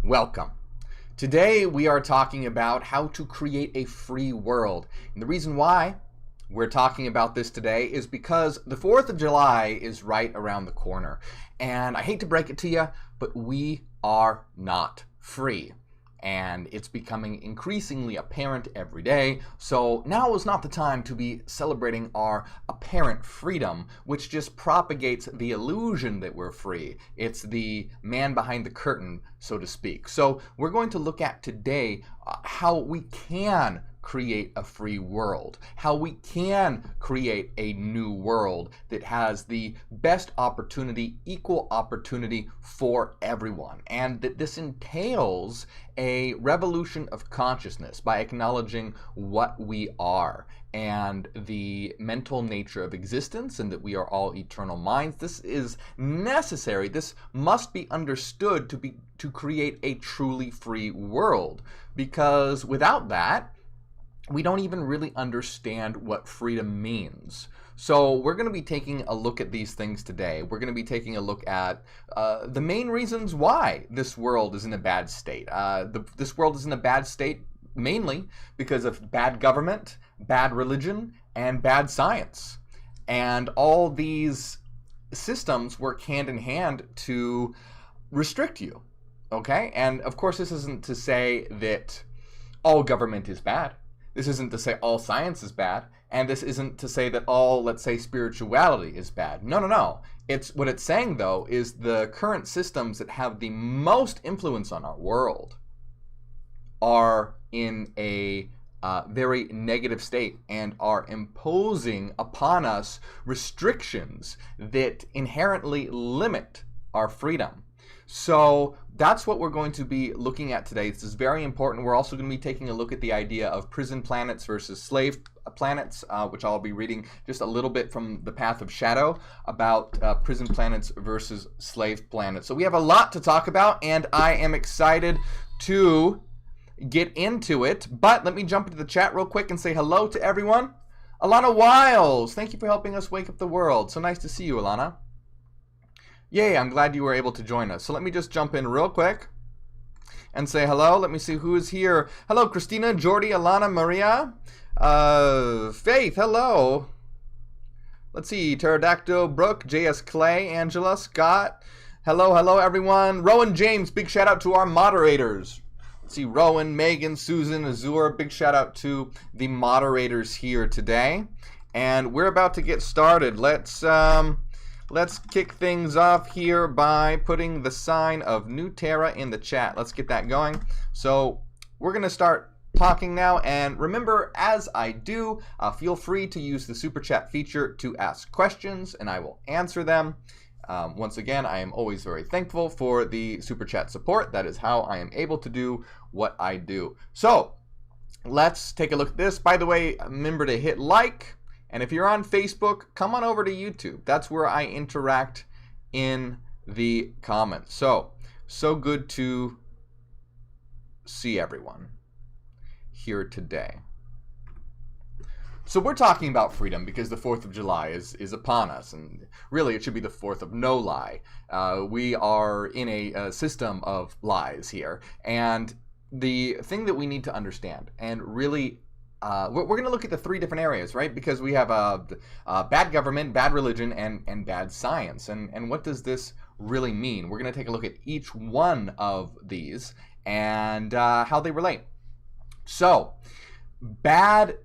Welcome. Today we are talking about how to create a free world. And the reason why we're talking about this today is because the 4th of July is right around the corner. And I hate to break it to you, but we are not free. And it's becoming increasingly apparent every day. So now is not the time to be celebrating our apparent freedom, which just propagates the illusion that we're free. It's the man behind the curtain, so to speak. So we're going to look at today how we can create a free world, how we can create a new world that has the best opportunity, equal opportunity for everyone, and that this entails a revolution of consciousness by acknowledging what we are and the mental nature of existence, and that we are all eternal minds. This is necessary. This must be understood to create a truly free world, because without that, we don't even really understand what freedom means. So we're going to be taking a look at these things today. We're going to be taking a look at the main reasons why this world is in a bad state. This world is in a bad state mainly because of bad government, bad religion, and bad science. And all these systems work hand in hand to restrict you. Okay? And of course, this isn't to say that all government is bad. This isn't to say all science is bad, and this isn't to say that all, let's say, spirituality is bad. No. What it's saying, though, is the current systems that have the most influence on our world are in a very negative state and are imposing upon us restrictions that inherently limit our freedom. So that's what we're going to be looking at today. This is very important. We're also going to be taking a look at the idea of prison planets versus slave planets, which I'll be reading just a little bit from The Path of Shadow about prison planets versus slave planets. So we have a lot to talk about, and I am excited to get into it. But let me jump into the chat real quick and say hello to everyone. Alana Wiles, thank you for helping us wake up the world. So nice to see you, Alana. Yay, I'm glad you were able to join us. So let me just jump in real quick and say hello. Let me see who is here. Hello, Christina, Jordy, Alana, Maria, Faith, hello. Let's see, Pterodactyl, Brooke, JS Clay, Angela, Scott. Hello, everyone. Rowan James, big shout out to our moderators. Let's see, Rowan, Megan, Susan, Azure, big shout out to the moderators here today. And we're about to get started. Let's kick things off here by putting the sign of Newterra in the chat. Let's get that going. So we're going to start talking now. And remember, as I do, feel free to use the Super Chat feature to ask questions, and I will answer them. Once again, I am always very thankful for the Super Chat support. That is how I am able to do what I do. So let's take a look at this. By the way, remember to hit like. And if you're on Facebook, come on over to YouTube. That's where I interact in the comments. So good to see everyone here today. So we're talking about freedom because the 4th of July is upon us. And really, it should be the 4th of no lie. We are in a system of lies here. And the thing that we need to understand and really we're going to look at the 3 different areas, right? Because we have bad government, bad religion, and bad science. And what does this really mean? We're going to take a look at each one of these and how they relate. So, bad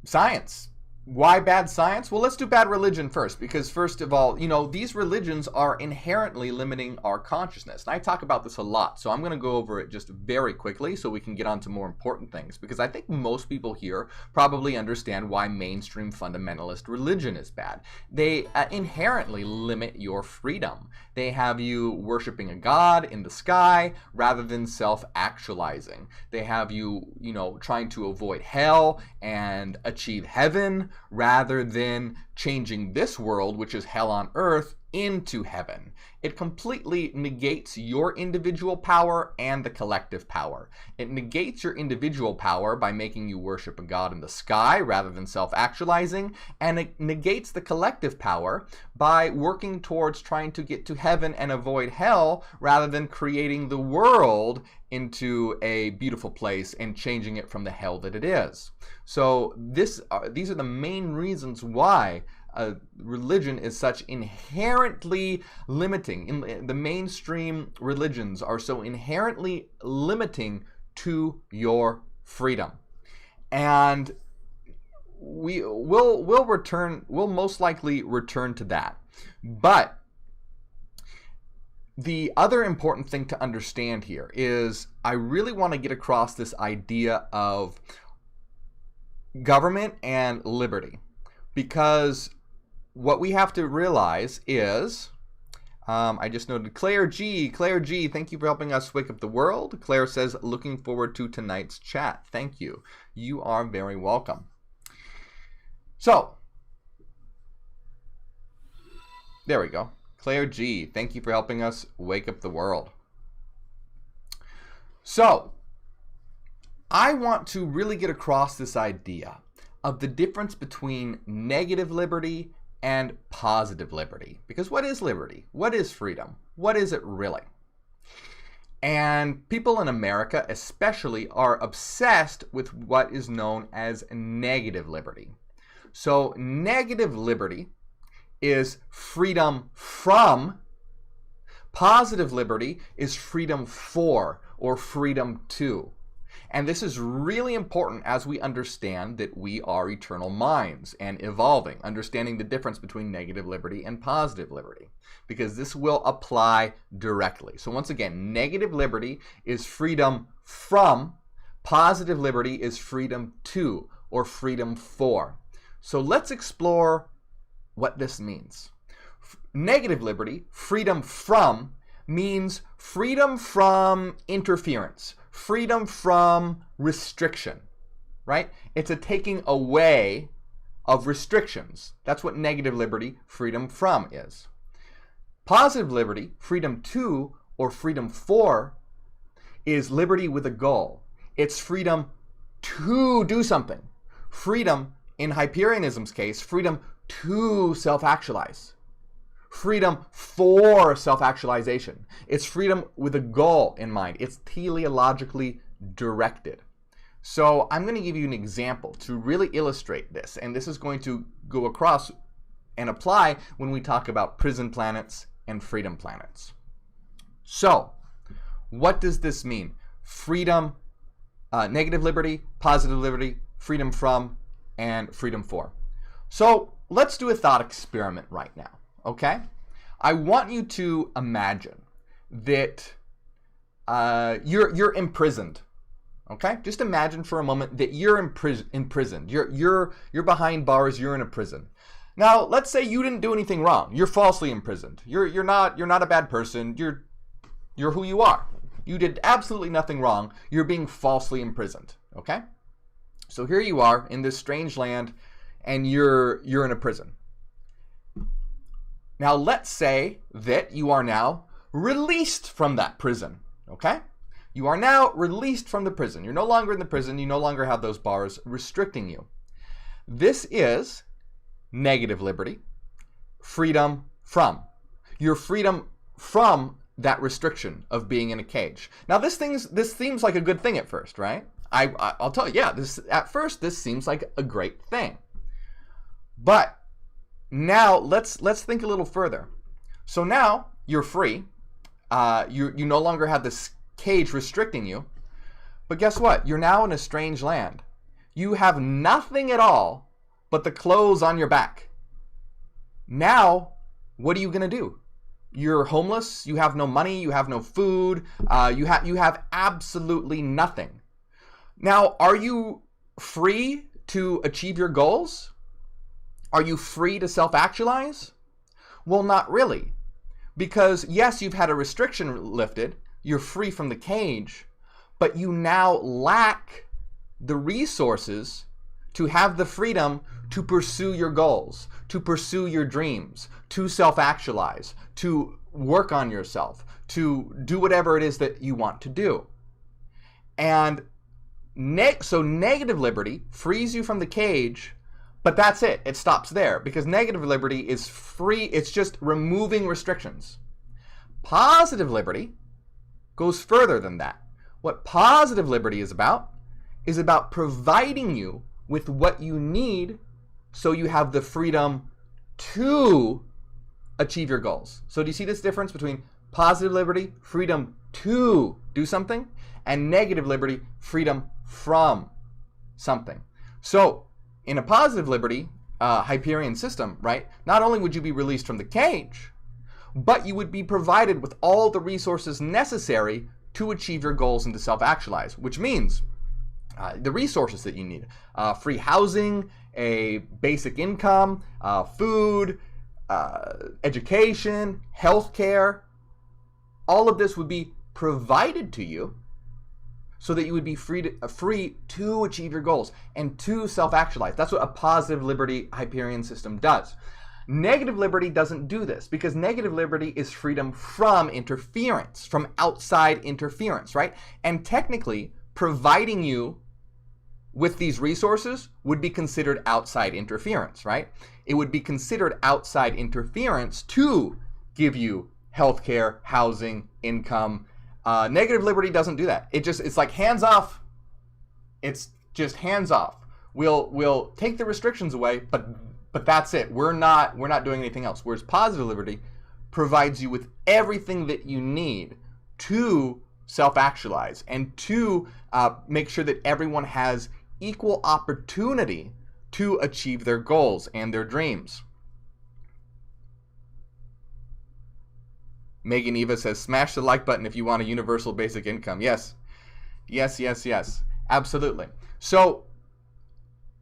science. Why bad science? Well, let's do bad religion first, because first of all, these religions are inherently limiting our consciousness. And I talk about this a lot, so I'm going to go over it just very quickly so we can get on to more important things, because I think most people here probably understand why mainstream fundamentalist religion is bad. They inherently limit your freedom. They have you worshiping a god in the sky rather than self-actualizing. They have you, trying to avoid hell and achieve heaven rather than changing this world, which is hell on earth, into heaven. It completely negates your individual power and the collective power. It negates your individual power by making you worship a god in the sky rather than self-actualizing, and it negates the collective power by working towards trying to get to heaven and avoid hell rather than creating the world into a beautiful place and changing it from the hell that it is. So these are the main reasons why religion is such inherently limiting. The mainstream religions are so inherently limiting to your freedom. And we'll most likely return to that. But the other important thing to understand here is I really want to get across this idea of government and liberty, because what we have to realize is, I just noted Claire G, thank you for helping us wake up the world. Claire says, looking forward to tonight's chat. Thank you. You are very welcome. So, there we go. Claire G, thank you for helping us wake up the world. So, I want to really get across this idea of the difference between negative liberty and positive liberty. Because what is liberty? What is freedom? What is it really? And people in America especially are obsessed with what is known as negative liberty. So negative liberty is freedom from. Positive liberty is freedom for or freedom to. And this is really important as we understand that we are eternal minds and evolving, understanding the difference between negative liberty and positive liberty, because this will apply directly. So once again, negative liberty is freedom from, positive liberty is freedom to or freedom for. So let's explore what this means. Negative liberty, freedom from, means freedom from interference, freedom from restriction, right? It's a taking away of restrictions. That's what negative liberty, freedom from, is. Positive liberty, freedom to or freedom for, is liberty with a goal. It's freedom to do something. Freedom, in Hyperianism's case, freedom to self-actualize. Freedom for self-actualization. It's freedom with a goal in mind. It's teleologically directed. So I'm going to give you an example to really illustrate this. And this is going to go across and apply when we talk about prison planets and freedom planets. So what does this mean? Freedom, negative liberty, positive liberty, freedom from, and freedom for. So let's do a thought experiment right now. Okay? I want you to imagine that you're imprisoned. Okay? Just imagine for a moment that you're imprisoned. You're behind bars. You're in a prison. Now, let's say you didn't do anything wrong. You're falsely imprisoned. You're not a bad person. You're who you are. You did absolutely nothing wrong. You're being falsely imprisoned. Okay? So here you are in this strange land, and you're in a prison. Now, let's say that you are now released from that prison, okay? You are now released from the prison. You're no longer in the prison. You no longer have those bars restricting you. This is negative liberty, freedom from. Your freedom from that restriction of being in a cage. Now, this seems like a good thing at first, right? I'll tell you, yeah, at first, this seems like a great thing. But now let's think a little further. So now you're free. You no longer have this cage restricting you. But guess what? You're now in a strange land. You have nothing at all but the clothes on your back. Now, what are you going to do? You're homeless. You have no money. You have no food. You have absolutely nothing. Now, are you free to achieve your goals? Are you free to self-actualize? Well, not really. Because, yes, you've had a restriction lifted. You're free from the cage. But you now lack the resources to have the freedom to pursue your goals, to pursue your dreams, to self-actualize, to work on yourself, to do whatever it is that you want to do. And so negative liberty frees you from the cage, but that's it. It stops there, because negative liberty is free. It's just removing restrictions. Positive liberty goes further than that. What positive liberty is about providing you with what you need so you have the freedom to achieve your goals. So do you see this difference between positive liberty, freedom to do something, and negative liberty, freedom from something? So in a positive liberty Hyperion system, right, not only would you be released from the cage, but you would be provided with all the resources necessary to achieve your goals and to self-actualize, which means the resources that you need: free housing, a basic income, food, education, healthcare. All of this would be provided to you so that you would be free to achieve your goals and to self-actualize. That's what a positive liberty Hyperion system does. Negative liberty doesn't do this, because negative liberty is freedom from interference, from outside interference, right? And technically, providing you with these resources would be considered outside interference, right? It would be considered outside interference to give you healthcare, housing, income. Negative liberty doesn't do that. It's like hands off. It's just hands off. We'll take the restrictions away, but that's it. We're not doing anything else. Whereas positive liberty provides you with everything that you need to self-actualize and to make sure that everyone has equal opportunity to achieve their goals and their dreams. Megan Eva says, smash the like button if you want a universal basic income. Yes. Yes, yes, yes. Absolutely. So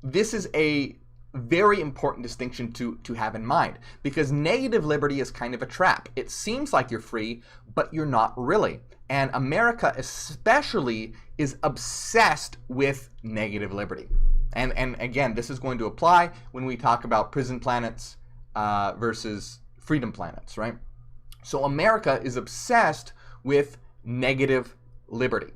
this is a very important distinction to have in mind, because negative liberty is kind of a trap. It seems like you're free, but you're not really. And America especially is obsessed with negative liberty. And again, this is going to apply when we talk about prison planets versus freedom planets, right? So America is obsessed with negative liberty.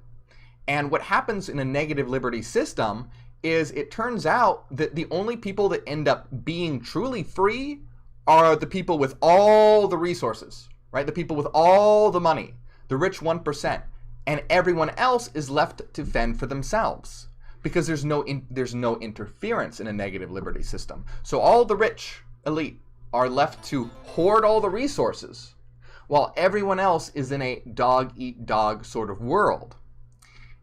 And what happens in a negative liberty system is it turns out that the only people that end up being truly free are the people with all the resources, right? The people with all the money, the rich 1%, and everyone else is left to fend for themselves, because there's no interference in a negative liberty system. So all the rich elite are left to hoard all the resources, while everyone else is in a dog-eat-dog sort of world.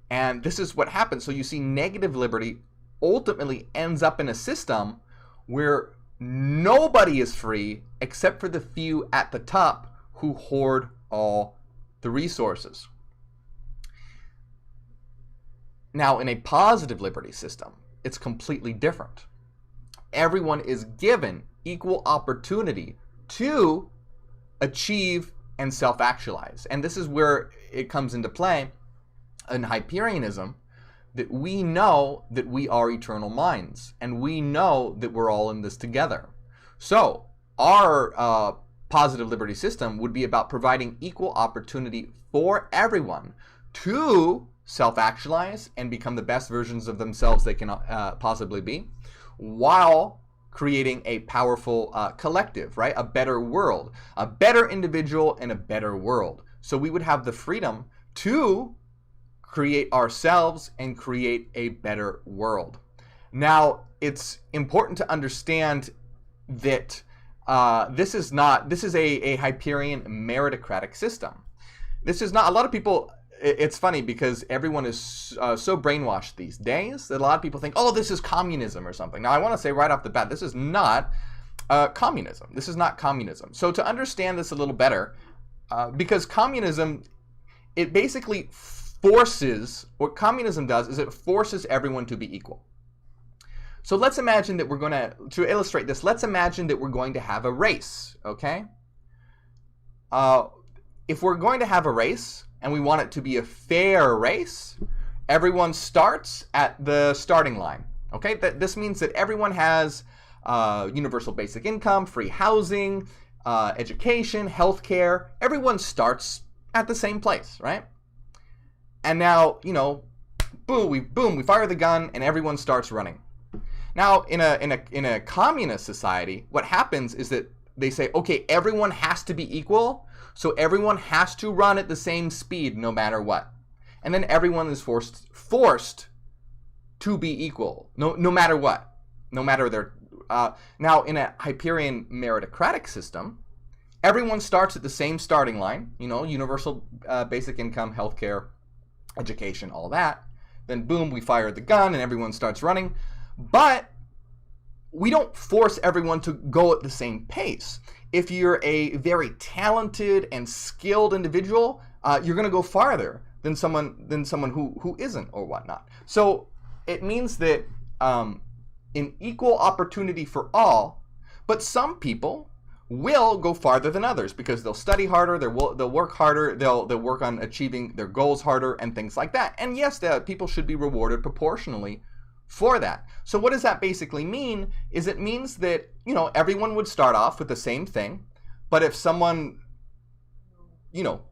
And this is what happens. So you see, negative liberty ultimately ends up in a system where nobody is free except for the few at the top who hoard all the resources. Now, in a positive liberty system, it's completely different. Everyone is given equal opportunity to achieve and self-actualize. And this is where it comes into play in Hyperionism, that we know that we are eternal minds, and we know that we're all in this together. So our positive liberty system would be about providing equal opportunity for everyone to self-actualize and become the best versions of themselves they can possibly be, while creating a powerful collective, right? A better world, a better individual, and a better world. So we would have the freedom to create ourselves and create a better world. Now, it's important to understand that this is a Hyperion meritocratic system. This is not, a lot of people, it's funny because everyone is so brainwashed these days that a lot of people think, oh, this is communism or something. Now, I want to say right off the bat, this is not communism. This is not communism. So to understand this a little better, because communism, it basically forces, what communism does is it forces everyone to be equal. So let's imagine that we're going to illustrate this, let's imagine that we're going to have a race, okay? If we're going to have a race and we want it to be a fair race, everyone starts at the starting line. Okay, this means that everyone has universal basic income, free housing, education, healthcare. Everyone starts at the same place, right? And now, boom, we fire the gun and everyone starts running. Now, in a communist society, what happens is that they say, okay, everyone has to be equal, so everyone has to run at the same speed no matter what. And then everyone is forced to be equal, no matter what, no matter their. Now, in a Hyperion meritocratic system, everyone starts at the same starting line, universal basic income, healthcare, education, all that. Then boom, we fire the gun and everyone starts running. But we don't force everyone to go at the same pace. If you're a very talented and skilled individual, you're going to go farther than someone who isn't or whatnot. So it means that an equal opportunity for all, but some people will go farther than others because they'll study harder, they'll work harder, they'll work on achieving their goals harder and things like that. And yes, people should be rewarded proportionally for that. So what does that basically mean is it means that, everyone would start off with the same thing, but if someone,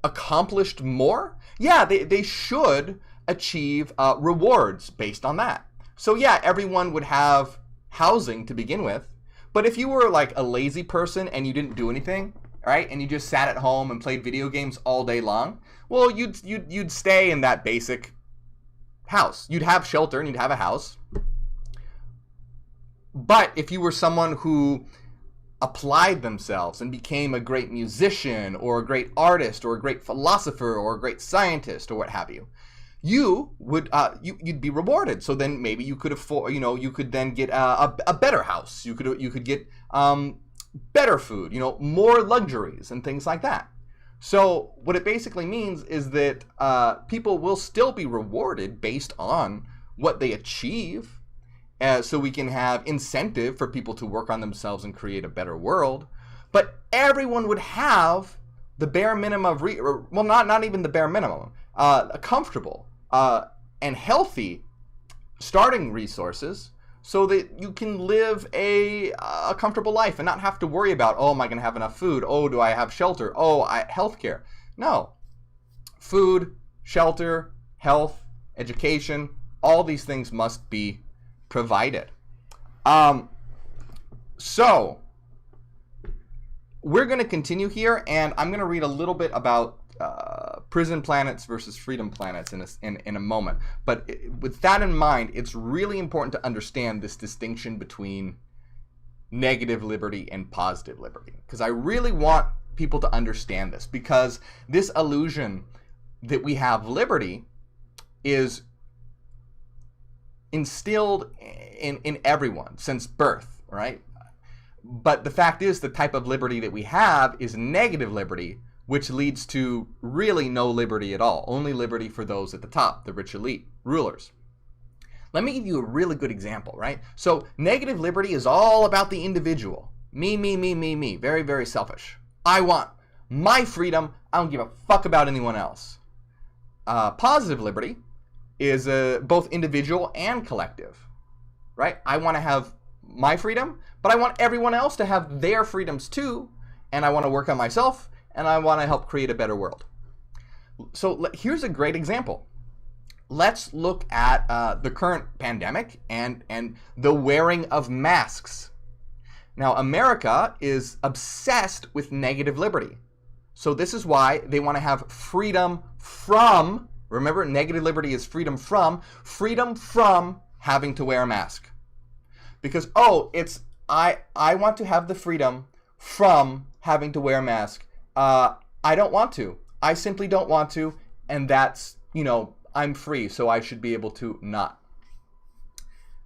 accomplished more, yeah, they should achieve rewards based on that. So yeah, everyone would have housing to begin with, but if you were like a lazy person and you didn't do anything, right, and you just sat at home and played video games all day long, well, you'd stay in that basic house. You'd have shelter and you'd have a house. But if you were someone who applied themselves and became a great musician or a great artist or a great philosopher or a great scientist or what have you, you would you'd be rewarded. So then maybe you could afford, you could then get a better house. You could get better food, more luxuries and things like that. So what it basically means is that people will still be rewarded based on what they achieve. So we can have incentive for people to work on themselves and create a better world. But everyone would have the bare minimum of, not even the bare minimum, a comfortable and healthy starting resources so that you can live a comfortable life and not have to worry about, oh, am I going to have enough food? Oh, do I have shelter? Oh, healthcare. No. Food, shelter, health, education, all these things must be provided. So we're going to continue here, and I'm going to read a little bit about prison planets versus freedom planets in a moment. But with that in mind, it's really important to understand this distinction between negative liberty and positive liberty, because I really want people to understand this, because this illusion that we have liberty is instilled in everyone since birth, right? But the fact is, the type of liberty that we have is negative liberty, which leads to really no liberty at all. Only liberty for those at the top, the rich elite, rulers. Let me give you a really good example, right? So negative liberty is all about the individual. Me, me, me, me, me. Very, very selfish. I want my freedom. I don't give a fuck about anyone else. Positive liberty is both individual and collective, right? I want to have my freedom, but I want everyone else to have their freedoms too, and I want to work on myself, and I want to help create a better world. So here's a great example. Let's look at the current pandemic and the wearing of masks. Now, America is obsessed with negative liberty. So this is why they want to have freedom from, remember, negative liberty is freedom from having to wear a mask. Because, I want to have the freedom from having to wear a mask. I don't want to. I simply don't want to, and that's, I'm free, so I should be able to not.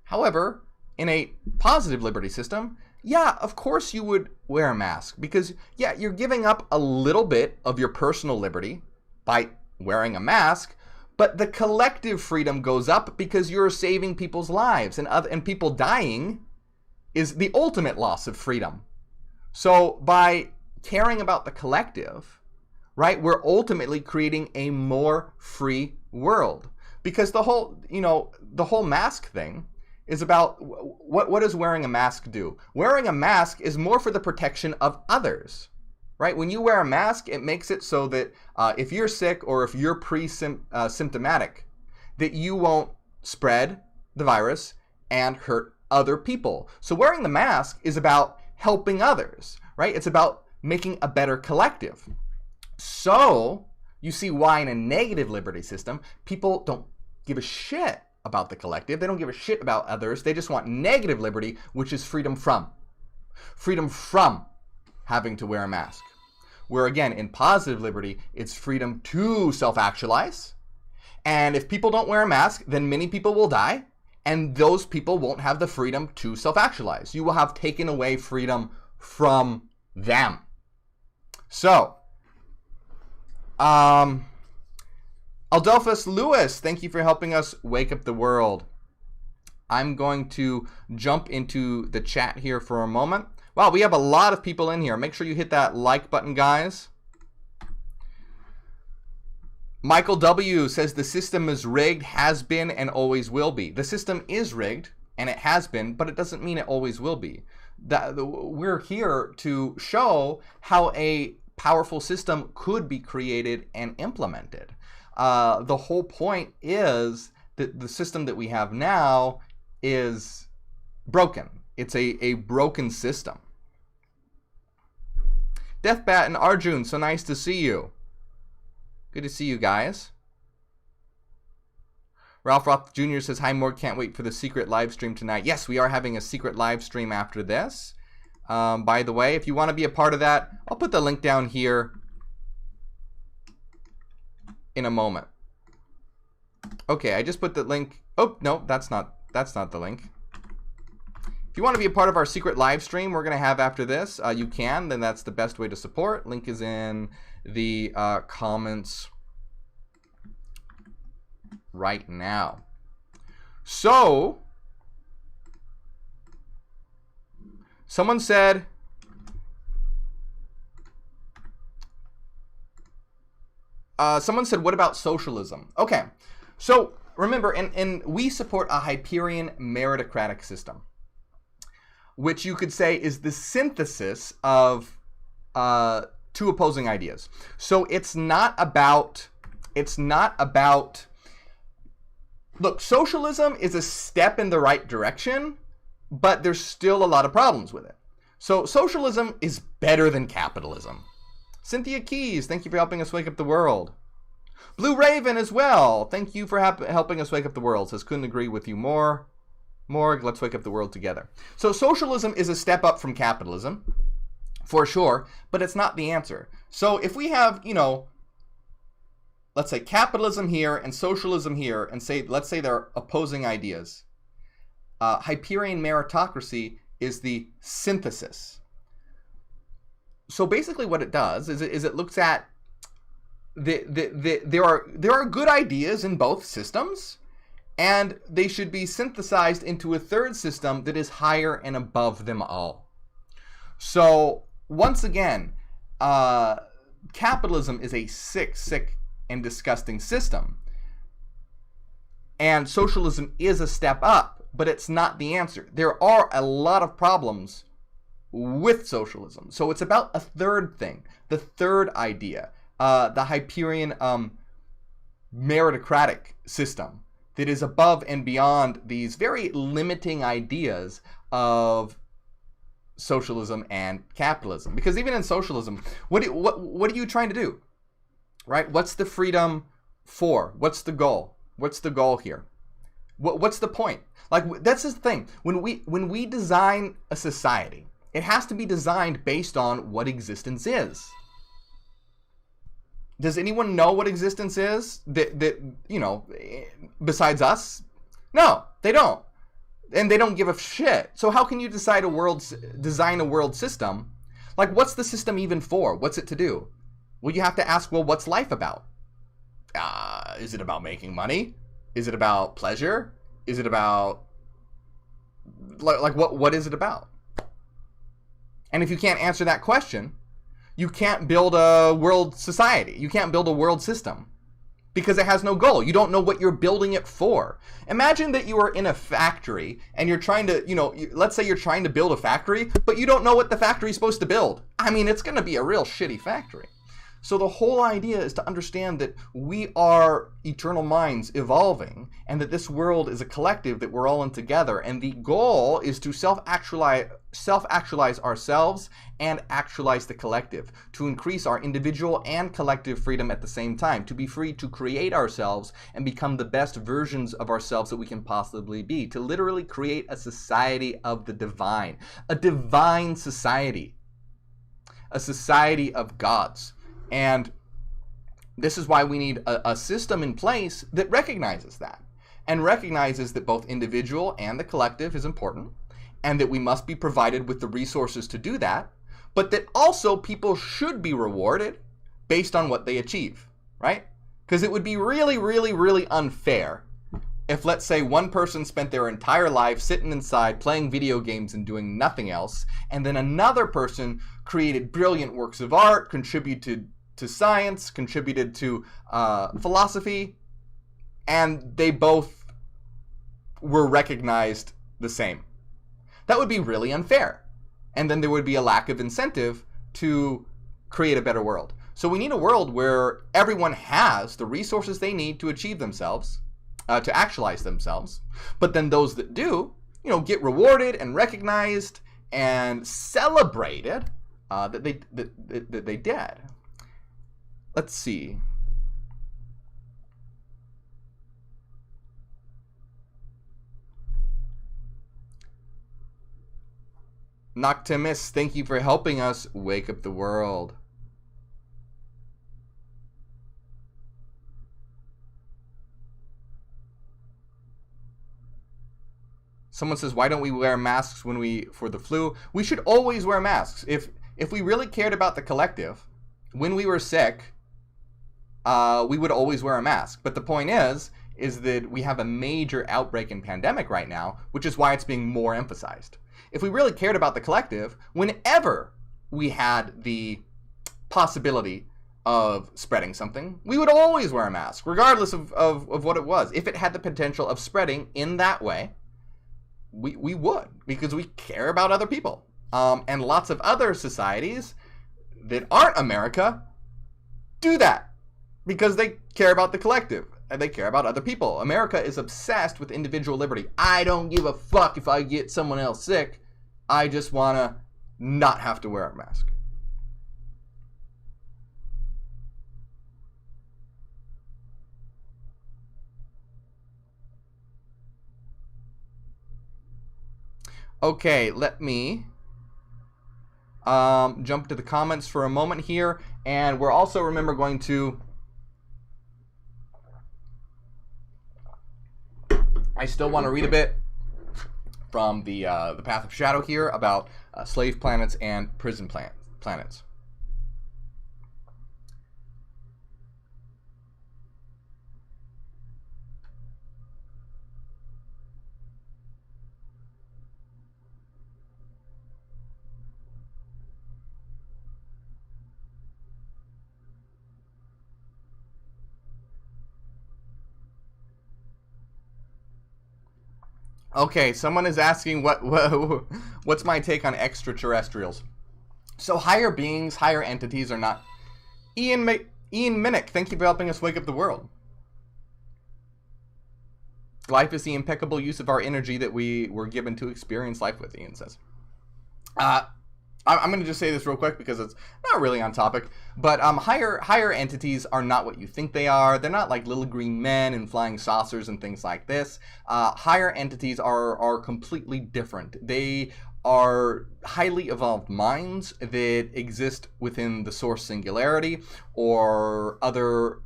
However, in a positive liberty system, yeah, of course you would wear a mask, because, yeah, you're giving up a little bit of your personal liberty by wearing a mask, but the collective freedom goes up because you're saving people's lives, and people dying is the ultimate loss of freedom. So by caring about the collective, right, we're ultimately creating a more free world. Because the whole mask thing is about what does wearing a mask do? Wearing a mask is more for the protection of others, right? When you wear a mask, it makes it so that if you're sick or if you're pre-symptomatic, that you won't spread the virus and hurt other people. So wearing the mask is about helping others, right? It's about making a better collective. So you see why in a negative liberty system, people don't give a shit about the collective. They don't give a shit about others. They just want negative liberty, which is freedom from having to wear a mask. Where again, in positive liberty, it's freedom to self-actualize. And if people don't wear a mask, then many people will die, and those people won't have the freedom to self-actualize. You will have taken away freedom from them. So, Aldelphus Lewis, thank you for helping us wake up the world. I'm going to jump into the chat here for a moment. Wow, we have a lot of people in here. Make sure you hit that like button, guys. Michael W. says the system is rigged, has been, and always will be. The system is rigged, and it has been, but it doesn't mean it always will be. We're here to show how a powerful system could be created and implemented. The whole point is that the system that we have now is broken. It's a broken system. Deathbat and Arjun, so nice to see you. Good to see you guys. Ralph Roth Jr. says, hi, Morgue, can't wait for the secret live stream tonight. Yes, we are having a secret live stream after this. By the way, if you want to be a part of that, I'll put the link down here in a moment. Okay, I just put the link. Oh, no, that's not the link. If you want to be a part of our secret live stream we're going to have after this, you can. Then that's the best way to support. Link is in the comments right now. So, someone said, what about socialism? Okay, so remember, and we support a Hyperion meritocratic system, which you could say is the synthesis of two opposing ideas. So it's not about, look, socialism is a step in the right direction, but there's still a lot of problems with it. So socialism is better than capitalism. Cynthia Keys, thank you for helping us wake up the world. Blue Raven as well, thank you for helping us wake up the world. Says, couldn't agree with you more. Morgue, let's wake up the world together. So socialism is a step up from capitalism, for sure, but it's not the answer. So if we have, let's say capitalism here and socialism here, and let's say they're opposing ideas. Hyperion meritocracy is the synthesis. So basically what it does is it looks at there are good ideas in both systems, and they should be synthesized into a third system that is higher and above them all. So once again, capitalism is a sick and disgusting system, and socialism is a step up, but it's not the answer. There are a lot of problems with socialism. So it's about a third thing, the third idea, the Hyperion meritocratic system that is above and beyond these very limiting ideas of socialism and capitalism. Because even in socialism, what are you trying to do? Right? What's the freedom for? What's the goal? What's the goal here? What's the point? Like, that's the thing. When we design a society, it has to be designed based on what existence is. Does anyone know what existence is that besides us? No, they don't. And they don't give a shit. So how can you design a world system? Like, what's the system even for? What's it to do? Well, you have to ask, well, what's life about? Is it about making money? Is it about pleasure? Is it about, like what is it about? And if you can't answer that question, you can't build a world society. You can't build a world system. because it has no goal. You don't know what you're building it for. Imagine that you are in a factory and you're trying to, let's say you're trying to build a factory, but you don't know what the factory is supposed to build. I mean, it's going to be a real shitty factory. So the whole idea is to understand that we are eternal minds evolving, and that this world is a collective that we're all in together. And the goal is to self-actualize ourselves and actualize the collective, to increase our individual and collective freedom at the same time, to be free to create ourselves and become the best versions of ourselves that we can possibly be, to literally create a society of the divine, a divine society, a society of gods. And this is why we need a system in place that recognizes that, and recognizes that both individual and the collective is important, and that we must be provided with the resources to do that, but that also people should be rewarded based on what they achieve, right? Because it would be really, really, really unfair if, let's say, one person spent their entire life sitting inside playing video games and doing nothing else, and then another person created brilliant works of art, contributed to science, contributed to philosophy, and they both were recognized the same. That would be really unfair. And then there would be a lack of incentive to create a better world. So we need a world where everyone has the resources they need to achieve themselves, to actualize themselves, but then those that do, get rewarded and recognized and celebrated that they did. Let's see. Noctimus, thank you for helping us wake up the world. Someone says, why don't we wear masks for the flu? We should always wear masks. If we really cared about the collective, when we were sick, we would always wear a mask. But the point is that we have a major outbreak and pandemic right now, which is why it's being more emphasized. If we really cared about the collective, whenever we had the possibility of spreading something, we would always wear a mask, regardless of what it was. If it had the potential of spreading in that way, we would, because we care about other people. And lots of other societies that aren't America do that because they care about the collective and they care about other people. America is obsessed with individual liberty. I don't give a fuck if I get someone else sick. I just want to not have to wear a mask. Okay, let me jump to the comments for a moment here, and we're also, remember, going to, I still want to read a bit from the Path of Shadow here about slave planets and prison planets. Okay, someone is asking what's my take on extraterrestrials. So higher beings, higher entities are not... Ian Minnick, thank you for helping us wake up the world. Life is the impeccable use of our energy that we were given to experience life with, Ian says. I'm going to just say this real quick because it's not really on topic, but higher entities are not what you think they are. They're not like little green men and flying saucers and things like this. Higher entities are completely different. They are highly evolved minds that exist within the source singularity or other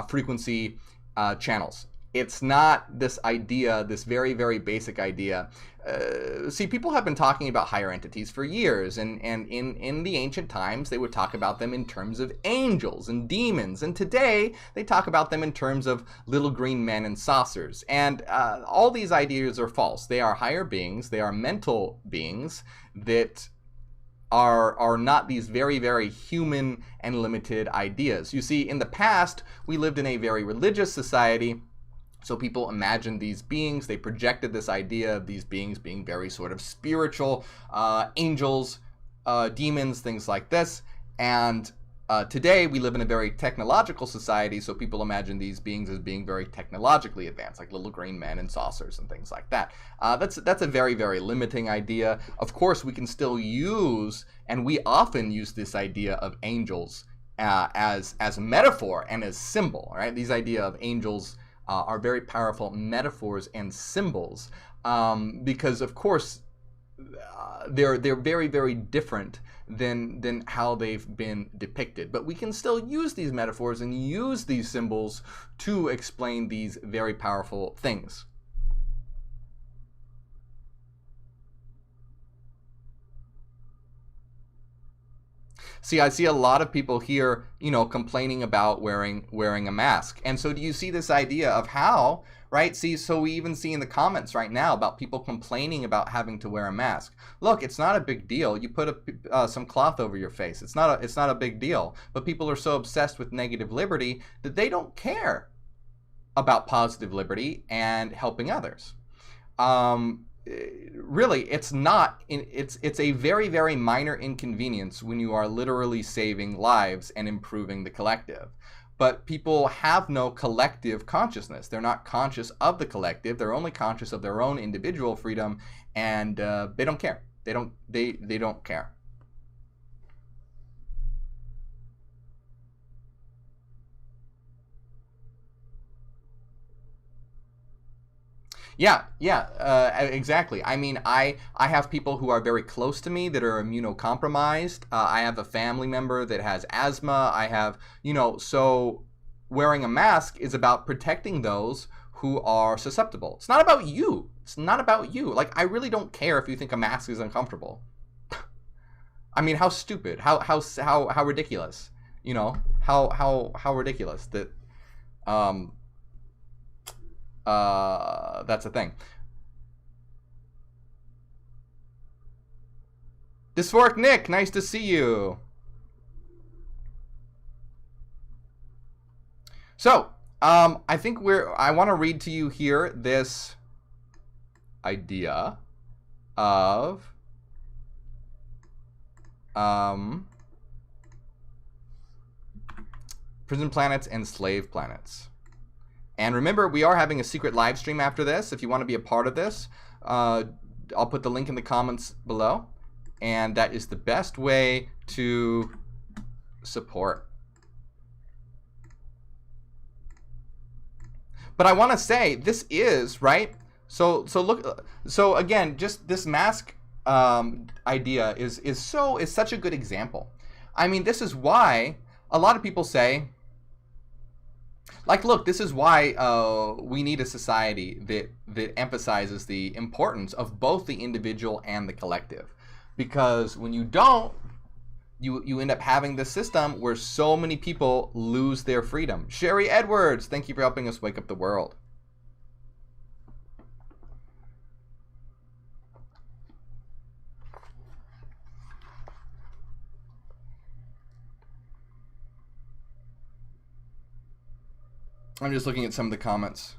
frequency channels. It's not this idea, this very, very basic idea. See, people have been talking about higher entities for years, and in the ancient times, they would talk about them in terms of angels and demons, and today, they talk about them in terms of little green men and saucers. And all these ideas are false. They are higher beings, they are mental beings that are not these very, very human and limited ideas. You see, in the past, we lived in a very religious society, so people imagined these beings, they projected this idea of these beings being very sort of spiritual, angels, demons, things like this. And today we live in a very technological society, so people imagine these beings as being very technologically advanced, like little green men and saucers and things like that. That's a very, very limiting idea. Of course, we can still use, and we often use this idea of angels as a metaphor and as symbol. Right? These idea of angels are very powerful metaphors and symbols because, of course, they're very, very different than how they've been depicted. But we can still use these metaphors and use these symbols to explain these very powerful things. See, I see a lot of people here, complaining about wearing a mask. And so do you see this idea of how, right? See, so we even see in the comments right now about people complaining about having to wear a mask. Look, it's not a big deal. You put some cloth over your face. It's not a big deal. But people are so obsessed with negative liberty that they don't care about positive liberty and helping others. Really, it's not. It's a very, very minor inconvenience when you are literally saving lives and improving the collective. But people have no collective consciousness. They're not conscious of the collective. They're only conscious of their own individual freedom, and they don't care. They don't care. Yeah, exactly. I mean, I have people who are very close to me that are immunocompromised. I have a family member that has asthma. I have, so wearing a mask is about protecting those who are susceptible. It's not about you. It's not about you. Like, I really don't care if you think a mask is uncomfortable. I mean, how stupid, how ridiculous, how ridiculous that, that's a thing. Dysphoric Nick, nice to see you. So, I think I want to read to you here this idea of prison planets and slave planets. And remember, we are having a secret live stream after this. If you want to be a part of this, I'll put the link in the comments below. And that is the best way to support. But I want to say, this is, right? So look, so again, just this mask idea is such a good example. I mean, this is why a lot of people say, like, look, this is why we need a society that emphasizes the importance of both the individual and the collective. Because when you don't, you end up having this system where so many people lose their freedom. Sherry Edwards, thank you for helping us wake up the world. I'm just looking at some of the comments.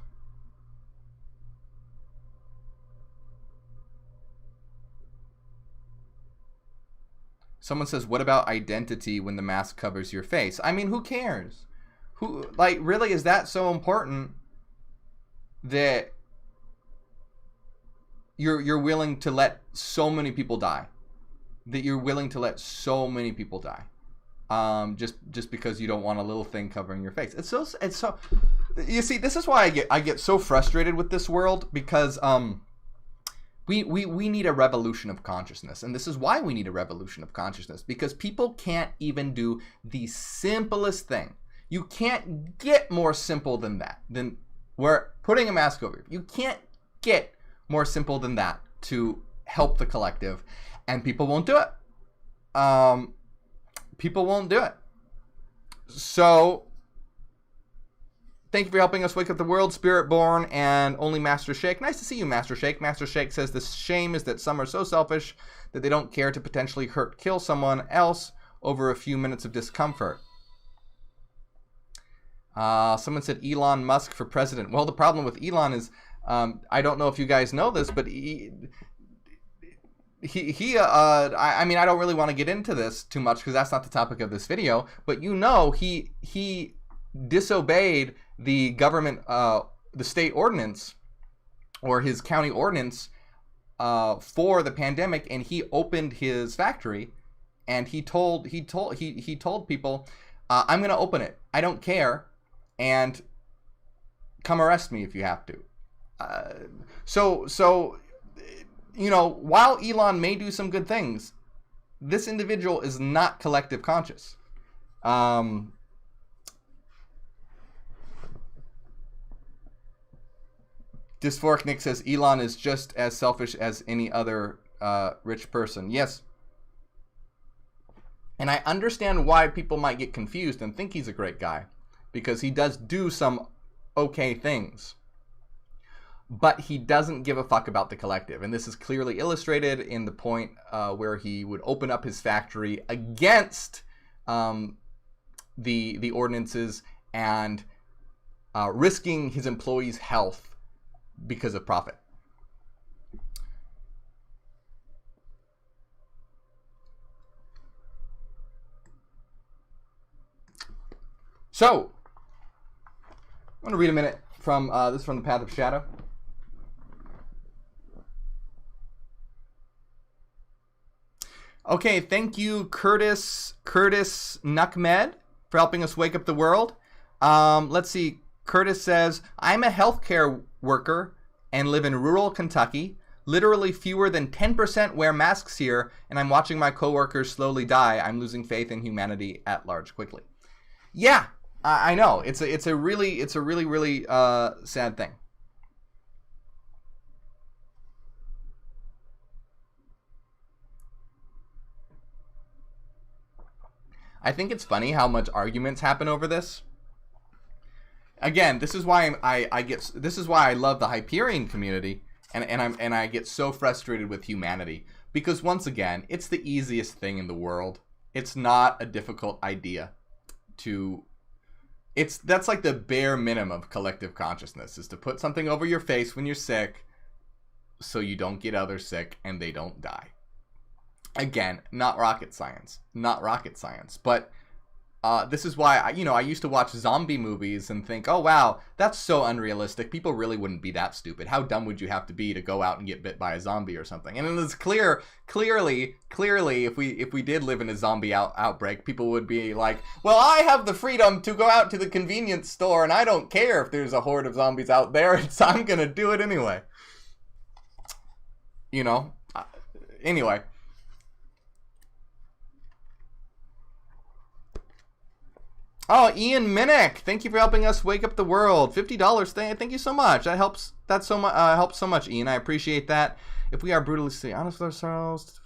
Someone says, what about identity when the mask covers your face? I mean, who cares? Like, really, is that so important that you're willing to let so many people die? That you're willing to let so many people die? Just because you don't want a little thing covering your face. It's so you see, this is why I get so frustrated with this world, because we need a revolution of consciousness. And this is why we need a revolution of consciousness, because people can't even do the simplest thing. You can't get more simple than that, than we're putting a mask over. You can't get more simple than that to help the collective, and people won't do it. People won't do it. So Thank you for helping us wake up the world, Spiritborn and Only Master Shake. Nice to see you, Master Shake. Master Shake says the shame is that some are so selfish that they don't care to potentially kill someone else over a few minutes of discomfort. Someone said Elon Musk for president. Well, the problem with Elon is, I don't know if you guys know this, but I mean, I don't really want to get into this too much because that's not the topic of this video, but you know, he disobeyed the government, the state ordinance or his county ordinance for the pandemic, and he opened his factory, and he told people, I'm going to open it. I don't care, and come arrest me if you have to. So you know, while Elon may do some good things, this individual is not collective conscious. Dysphoric Nick says Elon is just as selfish as any other rich person. Yes. And I understand why people might get confused and think he's a great guy, because he does do some okay things. But he doesn't give a fuck about the collective. And this is clearly illustrated in the point where he would open up his factory against the ordinances and risking his employees' health because of profit. So, I'm going to read a minute from this is from the Path of Shadow. Okay, thank you, Curtis Nuckmed, for helping us wake up the world. Let's see. Curtis says, I'm a healthcare worker and live in rural Kentucky. Literally fewer than 10% wear masks here, and I'm watching my coworkers slowly die. I'm losing faith in humanity at large quickly. Yeah, I know. It's a really sad thing. I think it's funny how much arguments happen over this. Again, this is why this is why I love the Hyperion community, and I get so frustrated with humanity, because once again, it's the easiest thing in the world. It's not a difficult idea that's like the bare minimum of collective consciousness, is to put something over your face when you're sick so you don't get others sick and they don't die. Again, not rocket science, but this is why I used to watch zombie movies and think, oh wow, that's so unrealistic. People really wouldn't be that stupid. How dumb would you have to be to go out and get bit by a zombie or something? And it was clearly, if we did live in a zombie outbreak, people would be like, well, I have the freedom to go out to the convenience store, and I don't care if there's a horde of zombies out there, so I'm gonna do it anyway. You know. Anyway. Oh, Ian Minnick, thank you for helping us wake up the world. $50, thank you so much. That helps. That helps so much, Ian. I appreciate that. If we are brutally honest with ourselves,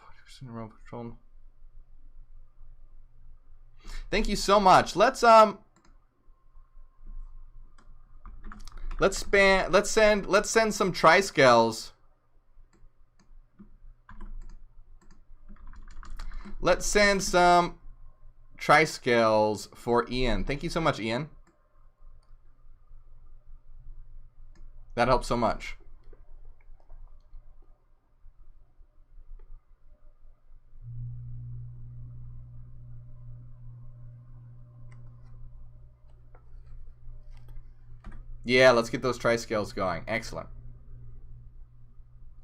thank you so much. Let's send some Triscales. Let's send some Triscales for Ian. Thank you so much, Ian. That helps so much. Yeah, let's get those Triscales going. Excellent.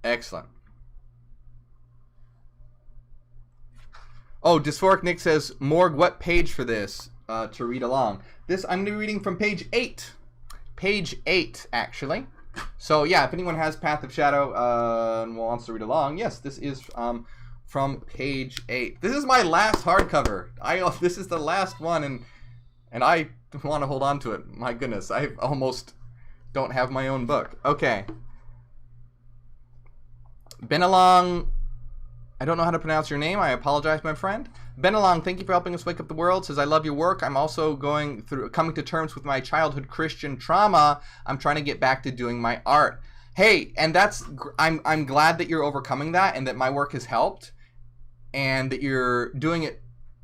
Excellent. Oh, Dysphoric Nick says, Morgue, what page for this to read along? This, I'm going to be reading from page 8. Page 8, actually. So, yeah, if anyone has Path of Shadow and wants to read along, yes, this is from page 8. This is my last hardcover. This is the last one, and I want to hold on to it. My goodness, I almost don't have my own book. Okay. Been along... I don't know how to pronounce your name. I apologize, my friend. Benelong, thank you for helping us wake up the world. Says, I love your work. I'm also coming to terms with my childhood Christian trauma. I'm trying to get back to doing my art. Hey, and I'm glad that you're overcoming that and that my work has helped and that you're doing it,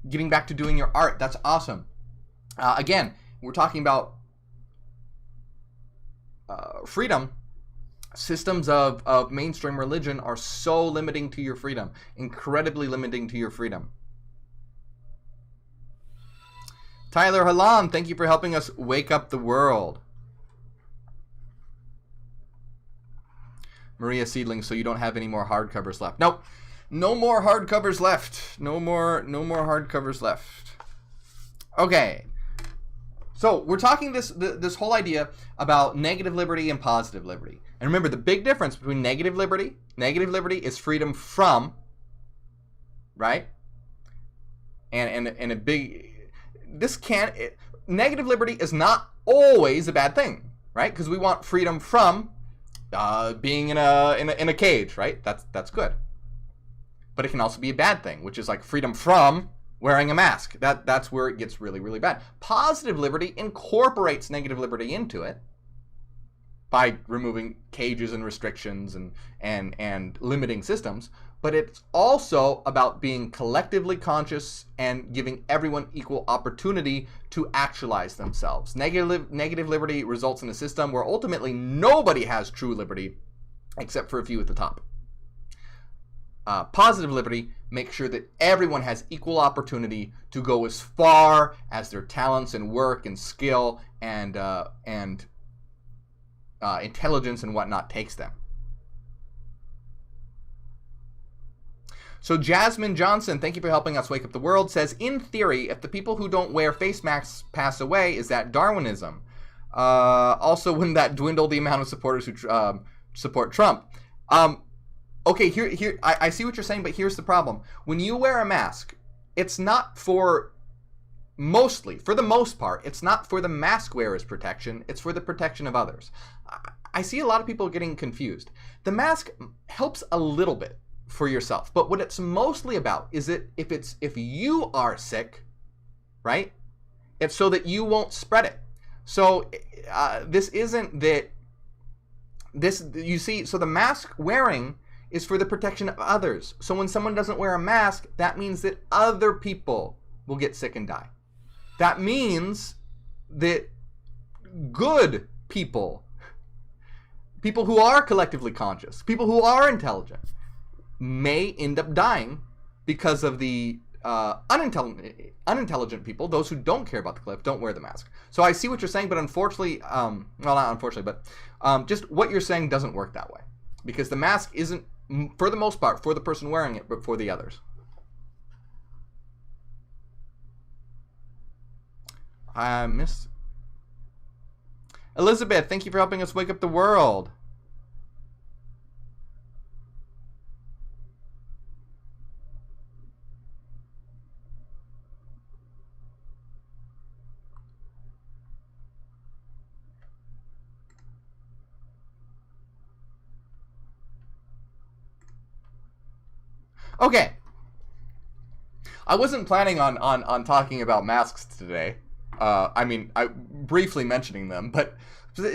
getting back to doing your art. That's awesome. Again, we're talking about freedom. Systems of mainstream religion are so limiting to your freedom, incredibly limiting to your freedom. Tyler Halam, thank you for helping us wake up the world. Maria Seedling, so you don't have any more hardcovers left. Nope, no more hardcovers left. No more hardcovers left. Okay. So we're talking this whole idea about negative liberty and positive liberty. And remember, the big difference between negative liberty is freedom from, right? And a big, negative liberty is not always a bad thing, right? Because we want freedom from being in a cage, right? That's good. But it can also be a bad thing, which is like freedom from wearing a mask. That's where it gets really, really bad. Positive liberty incorporates negative liberty into it by removing cages and restrictions and limiting systems. But it's also about being collectively conscious and giving everyone equal opportunity to actualize themselves. Negative liberty results in a system where ultimately nobody has true liberty except for a few at the top. Positive liberty makes sure that everyone has equal opportunity to go as far as their talents and work and skill and intelligence and whatnot takes them. So Jasmine Johnson, thank you for helping us wake up the world, says, in theory, if the people who don't wear face masks pass away, is that Darwinism? Also, wouldn't that dwindle the amount of supporters who support Trump? Okay, here I see what you're saying, but here's the problem. When you wear a mask, it's not for the most part, it's not for the mask wearer's protection, it's for the protection of others. I see a lot of people getting confused. The mask helps a little bit for yourself, but what it's mostly about is if you are sick, right? It's so that you won't spread it. So this isn't that this, you see, so the mask wearing is for the protection of others. So when someone doesn't wear a mask, that means that other people will get sick and die. That means that good people who are collectively conscious, people who are intelligent, may end up dying because of the unintelligent people, those who don't care about the cliff, don't wear the mask. So I see what you're saying, but unfortunately, well, not unfortunately, but just what you're saying doesn't work that way. Because the mask isn't, for the most part, for the person wearing it, but for the others. I missed. Elizabeth, thank you for helping us wake up the world. Okay. I wasn't planning on talking about masks today. I briefly mentioning them, but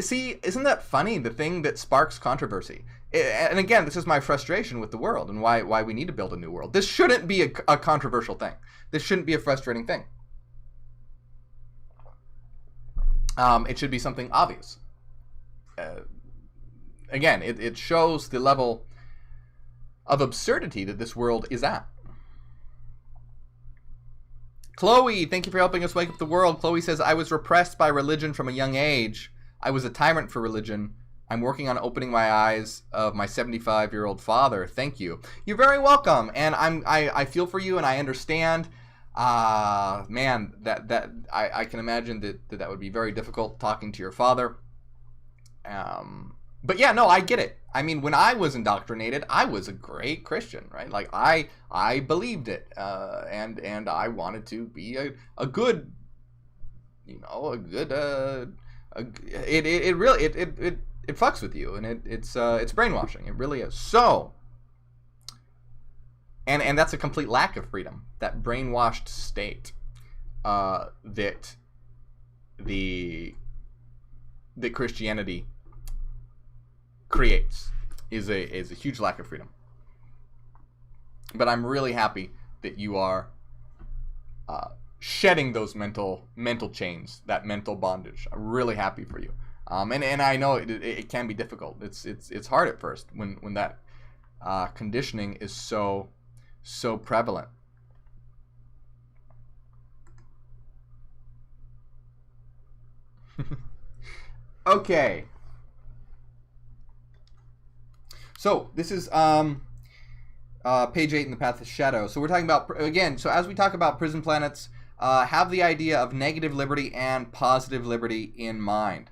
see, isn't that funny? The thing that sparks controversy. And again, this is my frustration with the world and why we need to build a new world. This shouldn't be a controversial thing. This shouldn't be a frustrating thing. It should be something obvious. Again, it shows the level of absurdity that this world is at. Chloe, thank you for helping us wake up the world. Chloe says, I was repressed by religion from a young age. I was a tyrant for religion. I'm working on opening my eyes of my 75-year-old father. Thank you. You're very welcome. And I feel for you and I understand. Man, I can imagine that would be very difficult talking to your father. But yeah, no, I get it. I mean, when I was indoctrinated, I was a great Christian, right? Like I believed it, and I wanted to be a good, it fucks with you, and it's brainwashing. It really is. So And that's a complete lack of freedom, that brainwashed state that Christianity creates is a huge lack of freedom. But I'm really happy that you are shedding those mental chains, that mental bondage. I'm really happy for you. And I know it can be difficult. It's hard at first when that conditioning is so prevalent. Okay. So this is page 8 in the Path of Shadow. So we're talking about, again, so as we talk about prison planets, have the idea of negative liberty and positive liberty in mind.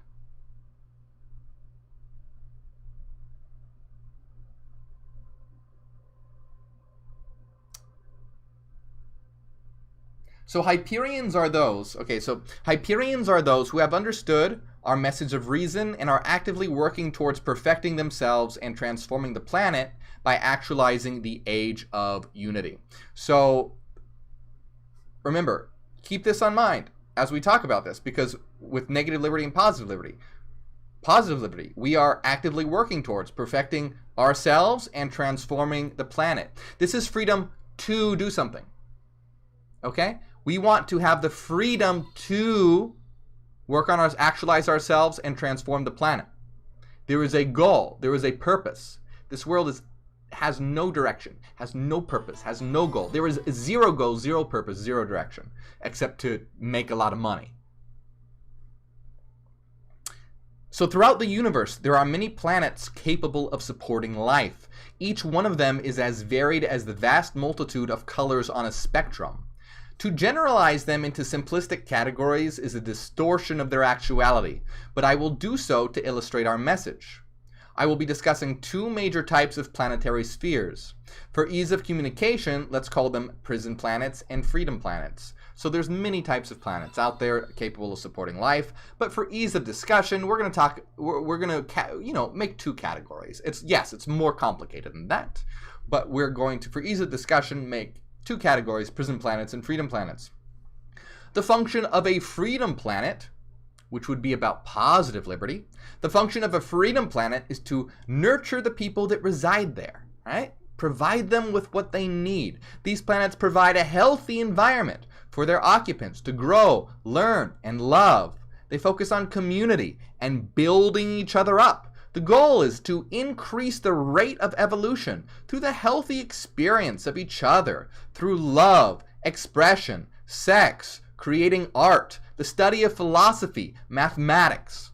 So Hyperions are those, Hyperions are those who have understood our message of reason and are actively working towards perfecting themselves and transforming the planet by actualizing the age of unity. So remember, keep this in mind as we talk about this, because with negative liberty and positive liberty, we are actively working towards perfecting ourselves and transforming the planet. This is freedom to do something. Okay? We want to have the freedom to work on actualize ourselves and transform the planet. There is a goal. There is a purpose. This world has no direction, has no purpose, has no goal. There is zero goal, zero purpose, zero direction, except to make a lot of money. So throughout the universe, there are many planets capable of supporting life. Each one of them is as varied as the vast multitude of colors on a spectrum. To generalize them into simplistic categories is a distortion of their actuality, but I will do so to illustrate our message. I will be discussing two major types of planetary spheres. For ease of communication, let's call them prison planets and freedom planets. So there's many types of planets out there capable of supporting life, but for ease of discussion, we're going to make two categories. It's more complicated than that, but we're going to, for ease of discussion, make two categories: prison planets and freedom planets. The function of a freedom planet, which would be about positive liberty, the function of a freedom planet is to nurture the people that reside there, right? Provide them with what they need. These planets provide a healthy environment for their occupants to grow, learn, and love. They focus on community and building each other up. The goal is to increase the rate of evolution through the healthy experience of each other, through love, expression, sex, creating art, the study of philosophy, mathematics.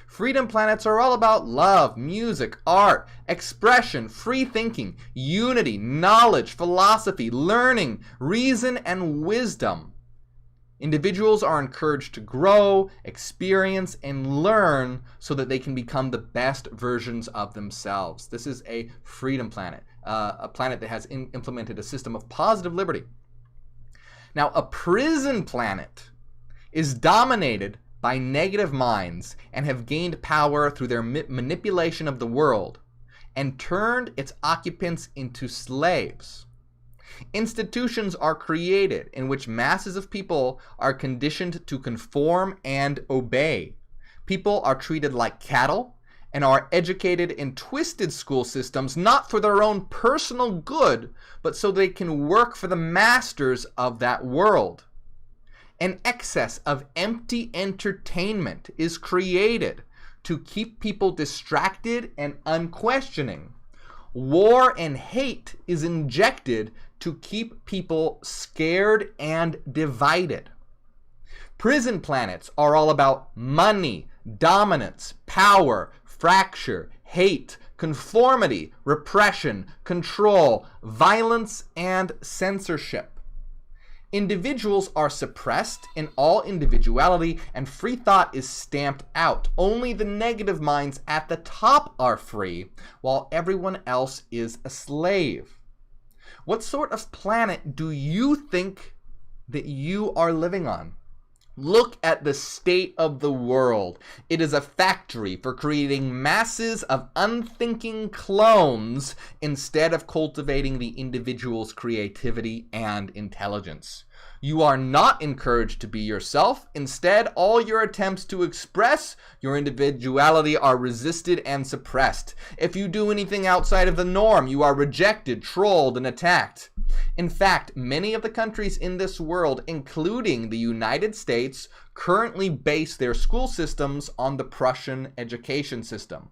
Freedom planets are all about love, music, art, expression, free thinking, unity, knowledge, philosophy, learning, reason, and wisdom. Individuals are encouraged to grow, experience, and learn so that they can become the best versions of themselves. This is a freedom planet, a planet that has implemented a system of positive liberty. Now, a prison planet is dominated by negative minds and have gained power through their manipulation of the world and turned its occupants into slaves. Institutions are created in which masses of people are conditioned to conform and obey. People are treated like cattle and are educated in twisted school systems, not for their own personal good, but so they can work for the masters of that world. An excess of empty entertainment is created to keep people distracted and unquestioning. War and hate is injected to keep people scared and divided. Prison planets are all about money, dominance, power, fracture, hate, conformity, repression, control, violence, and censorship. Individuals are suppressed in all individuality, and free thought is stamped out. Only the negative minds at the top are free, while everyone else is a slave. What sort of planet do you think that you are living on? Look at the state of the world. It is a factory for creating masses of unthinking clones instead of cultivating the individual's creativity and intelligence. You are not encouraged to be yourself. Instead, all your attempts to express your individuality are resisted and suppressed. If you do anything outside of the norm, you are rejected, trolled, and attacked. In fact, many of the countries in this world, including the United States, currently base their school systems on the Prussian education system.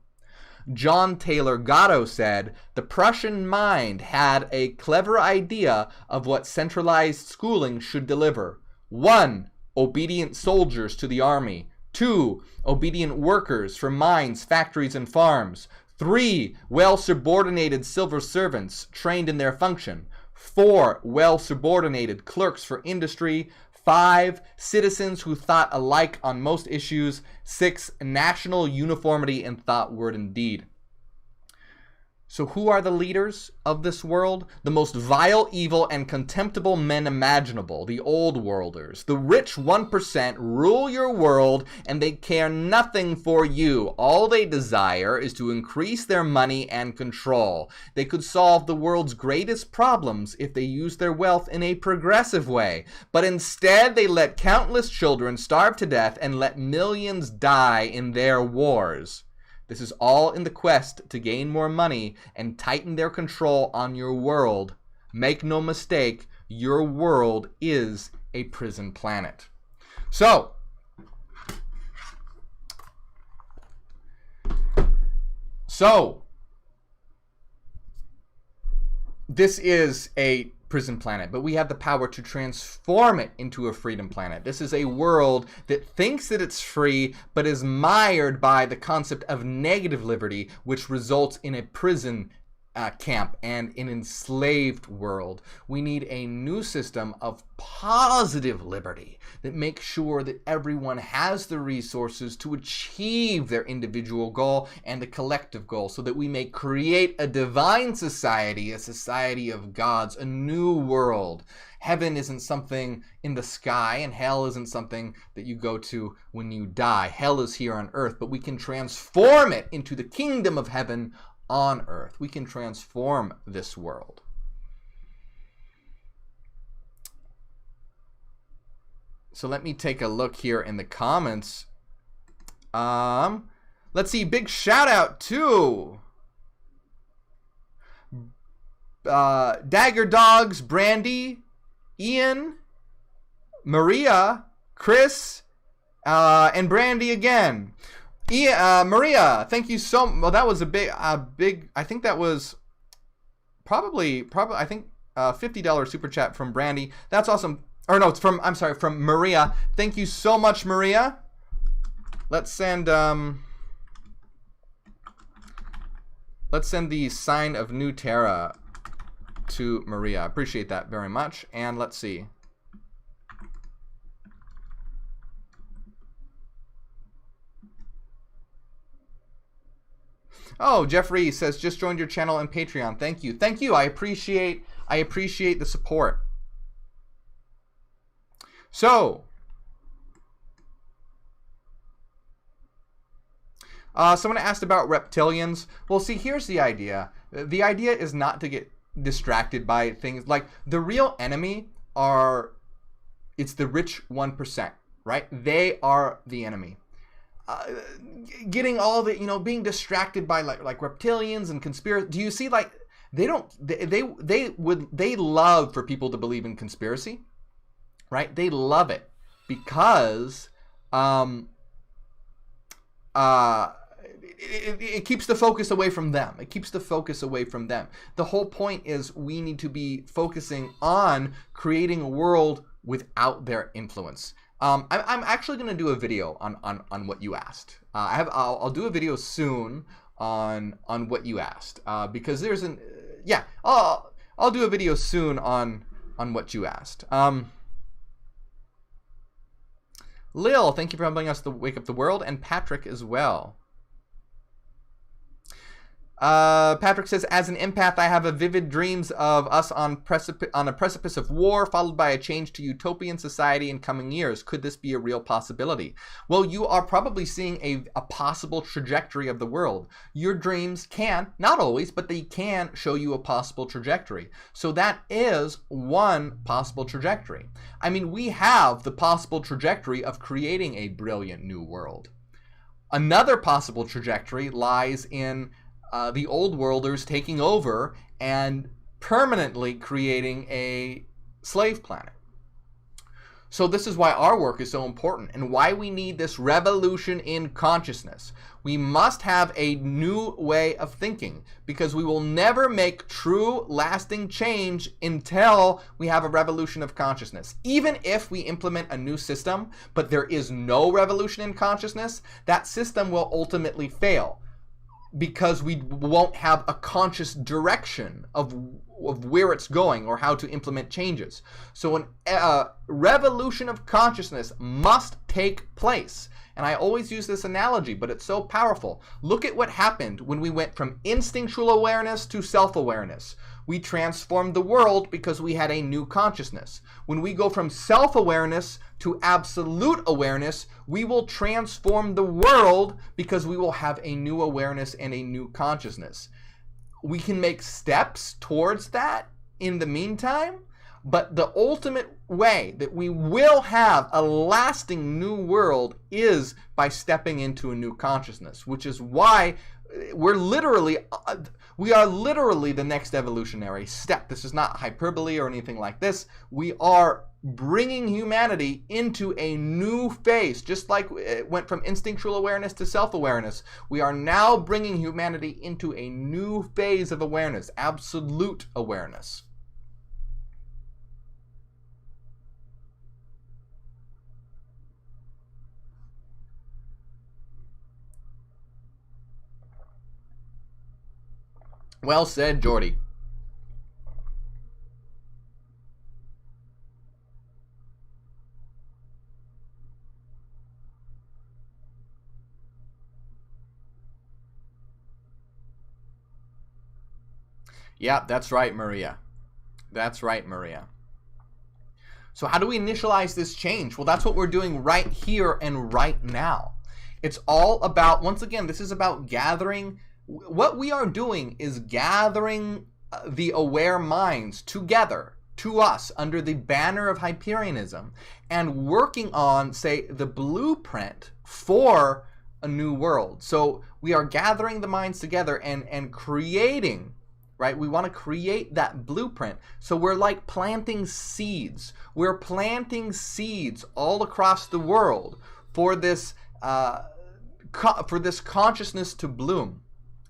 John Taylor Gatto said, "The Prussian mind had a clever idea of what centralized schooling should deliver. 1. Obedient soldiers to the army. 2. Obedient workers for mines, factories, and farms. 3. Well-subordinated civil servants trained in their function. 4. Well-subordinated clerks for industry. 5. Citizens who thought alike on most issues. 6. National uniformity in thought, word, and deed." So who are the leaders of this world? The most vile, evil, and contemptible men imaginable, the old worlders. The rich 1% rule your world, and they care nothing for you. All they desire is to increase their money and control. They could solve the world's greatest problems if they used their wealth in a progressive way. But instead, they let countless children starve to death and let millions die in their wars. This is all in the quest to gain more money and tighten their control on your world. Make no mistake, your world is a prison planet. So, this is a prison planet, but we have the power to transform it into a freedom planet. This is a world that thinks that it's free, but is mired by the concept of negative liberty, which results in a prison camp and an enslaved world. We need a new system of positive liberty that makes sure that everyone has the resources to achieve their individual goal and the collective goal, so that we may create a divine society, a society of gods, a new world. Heaven isn't something in the sky, and hell isn't something that you go to when you die. Hell is here on earth, but we can transform it into the kingdom of heaven on earth. We can transform this world. So let me take a look here in the comments. Let's see. Big shout out to Dagger Dogs, Brandy, Ian, Maria, Chris, and Brandy again. Maria, thank you so much. Well, that was a big, I think that was probably, I think, $50 super chat from Brandy. That's awesome. Or no, it's from, I'm sorry, from Maria. Thank you so much, Maria. Let's send the sign of New Terra to Maria. Appreciate that very much. And let's see. Oh, Jeffrey says, just joined your channel and Patreon. Thank you. Thank you. I appreciate the support. So, someone asked about reptilians. Well, see, here's the idea. The idea is not to get distracted by things like the real enemy it's the rich 1%, right? They are the enemy. Getting all the, being distracted by like reptilians and conspiracy. Do you see, like, they love for people to believe in conspiracy, right? They love it because it keeps the focus away from them. It keeps the focus away from them. The whole point is we need to be focusing on creating a world without their influence. I'm actually going to do a video on what you asked. I'll do a video soon on what you asked, because there's I'll do a video soon on what you asked. Lil, thank you for helping us to wake up the world, and Patrick as well. Patrick says, as an empath, I have a vivid dreams of us on a precipice of war, followed by a change to utopian society in coming years. Could this be a real possibility? Well, you are probably seeing a possible trajectory of the world. Your dreams can, not always, but they can show you a possible trajectory. So that is one possible trajectory. I mean, we have the possible trajectory of creating a brilliant new world. Another possible trajectory lies in the old worlders taking over and permanently creating a slave planet. So this is why our work is so important and why we need this revolution in consciousness. We must have a new way of thinking because we will never make true lasting change until we have a revolution of consciousness. Even if we implement a new system, but there is no revolution in consciousness, that system will ultimately fail, because we won't have a conscious direction of where it's going or how to implement changes. So a revolution of consciousness must take place. And I always use this analogy, but it's so powerful. Look at what happened when we went from instinctual awareness to self-awareness. We transformed the world because we had a new consciousness. When we go from self-awareness to absolute awareness, we will transform the world because we will have a new awareness and a new consciousness. We can make steps towards that in the meantime, but the ultimate way that we will have a lasting new world is by stepping into a new consciousness, which is why we are literally the next evolutionary step. This is not hyperbole or anything like this. We are bringing humanity into a new phase, just like it went from instinctual awareness to self-awareness. We are now bringing humanity into a new phase of awareness, absolute awareness. Well said, Jordy. Yeah, that's right, Maria. That's right, Maria. So how do we initialize this change? Well, that's what we're doing right here and right now. It's all about, once again, this is about gathering. What we are doing is gathering the aware minds together to us under the banner of Hyperianism and working on, say, the blueprint for a new world. So we are gathering the minds together and creating, right? We want to create that blueprint. So we're like planting seeds. We're planting seeds all across the world for this consciousness to bloom.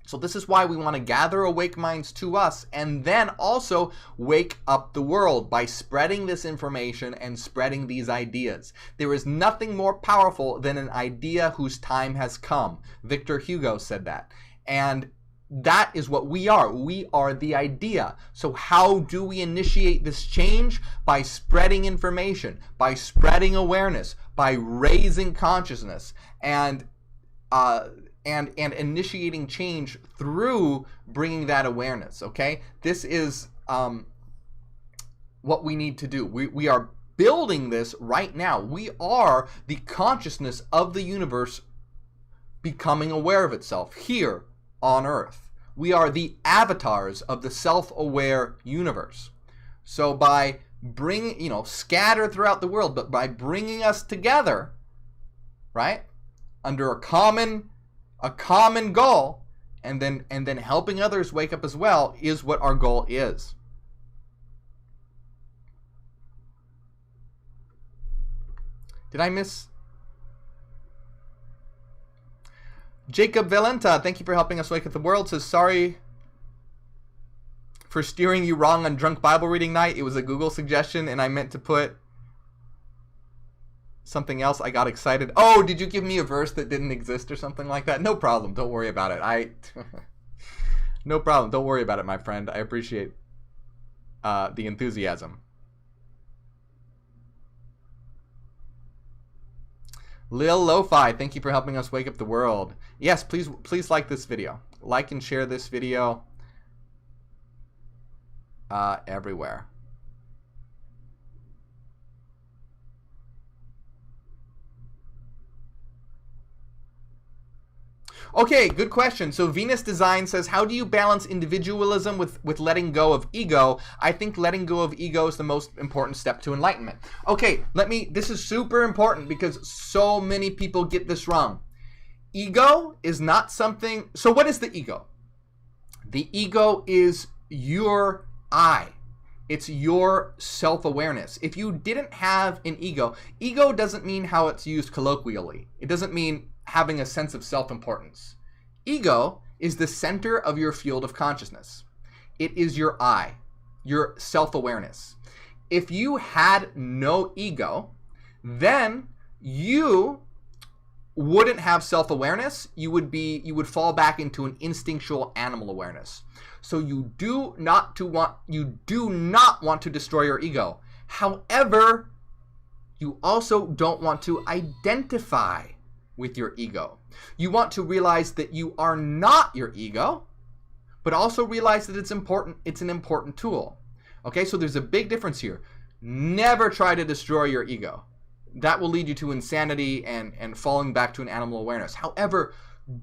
So this is why we want to gather awake minds to us and then also wake up the world by spreading this information and spreading these ideas. There is nothing more powerful than an idea whose time has come. Victor Hugo said that. And that is what we are. We are the idea. So how do we initiate this change? By spreading information, by spreading awareness, by raising consciousness, and initiating change through bringing that awareness, okay? This is what we need to do. We are building this right now. We are the consciousness of the universe becoming aware of itself here on Earth. We are the avatars of the self-aware universe. So by bringing, scattered throughout the world, but by bringing us together, right, under a common goal, and then helping others wake up as well, is what our goal is. Did I miss? Jacob Valenta, thank you for helping us wake up the world. Says, sorry for steering you wrong on drunk Bible reading night. It was a Google suggestion and I meant to put something else. I got excited. Oh, did you give me a verse that didn't exist or something like that? No problem. Don't worry about it. No problem. Don't worry about it, my friend. I appreciate the enthusiasm. Lil Lo-Fi, thank you for helping us wake up the world. Yes, please like this video. Like and share this video everywhere. Okay, good question. So Venus Design says, how do you balance individualism with letting go of ego? I think letting go of ego is the most important step to enlightenment. Okay, this is super important because so many people get this wrong. Ego is not something, so what is the ego? The ego is your I. It's your self-awareness. If you didn't have an ego doesn't mean how it's used colloquially. It doesn't mean having a sense of self-importance. Ego is the center of your field of consciousness. It is your I, your self-awareness. If you had no ego, then you wouldn't have self-awareness. You would fall back into an instinctual animal awareness. So you do not want to destroy your ego. However, you also don't want to identify with your ego. You want to realize that you are not your ego, but also realize that it's important. It's an important tool. Okay, so there's a big difference here. Never try to destroy your ego. That will lead you to insanity and falling back to an animal awareness. However,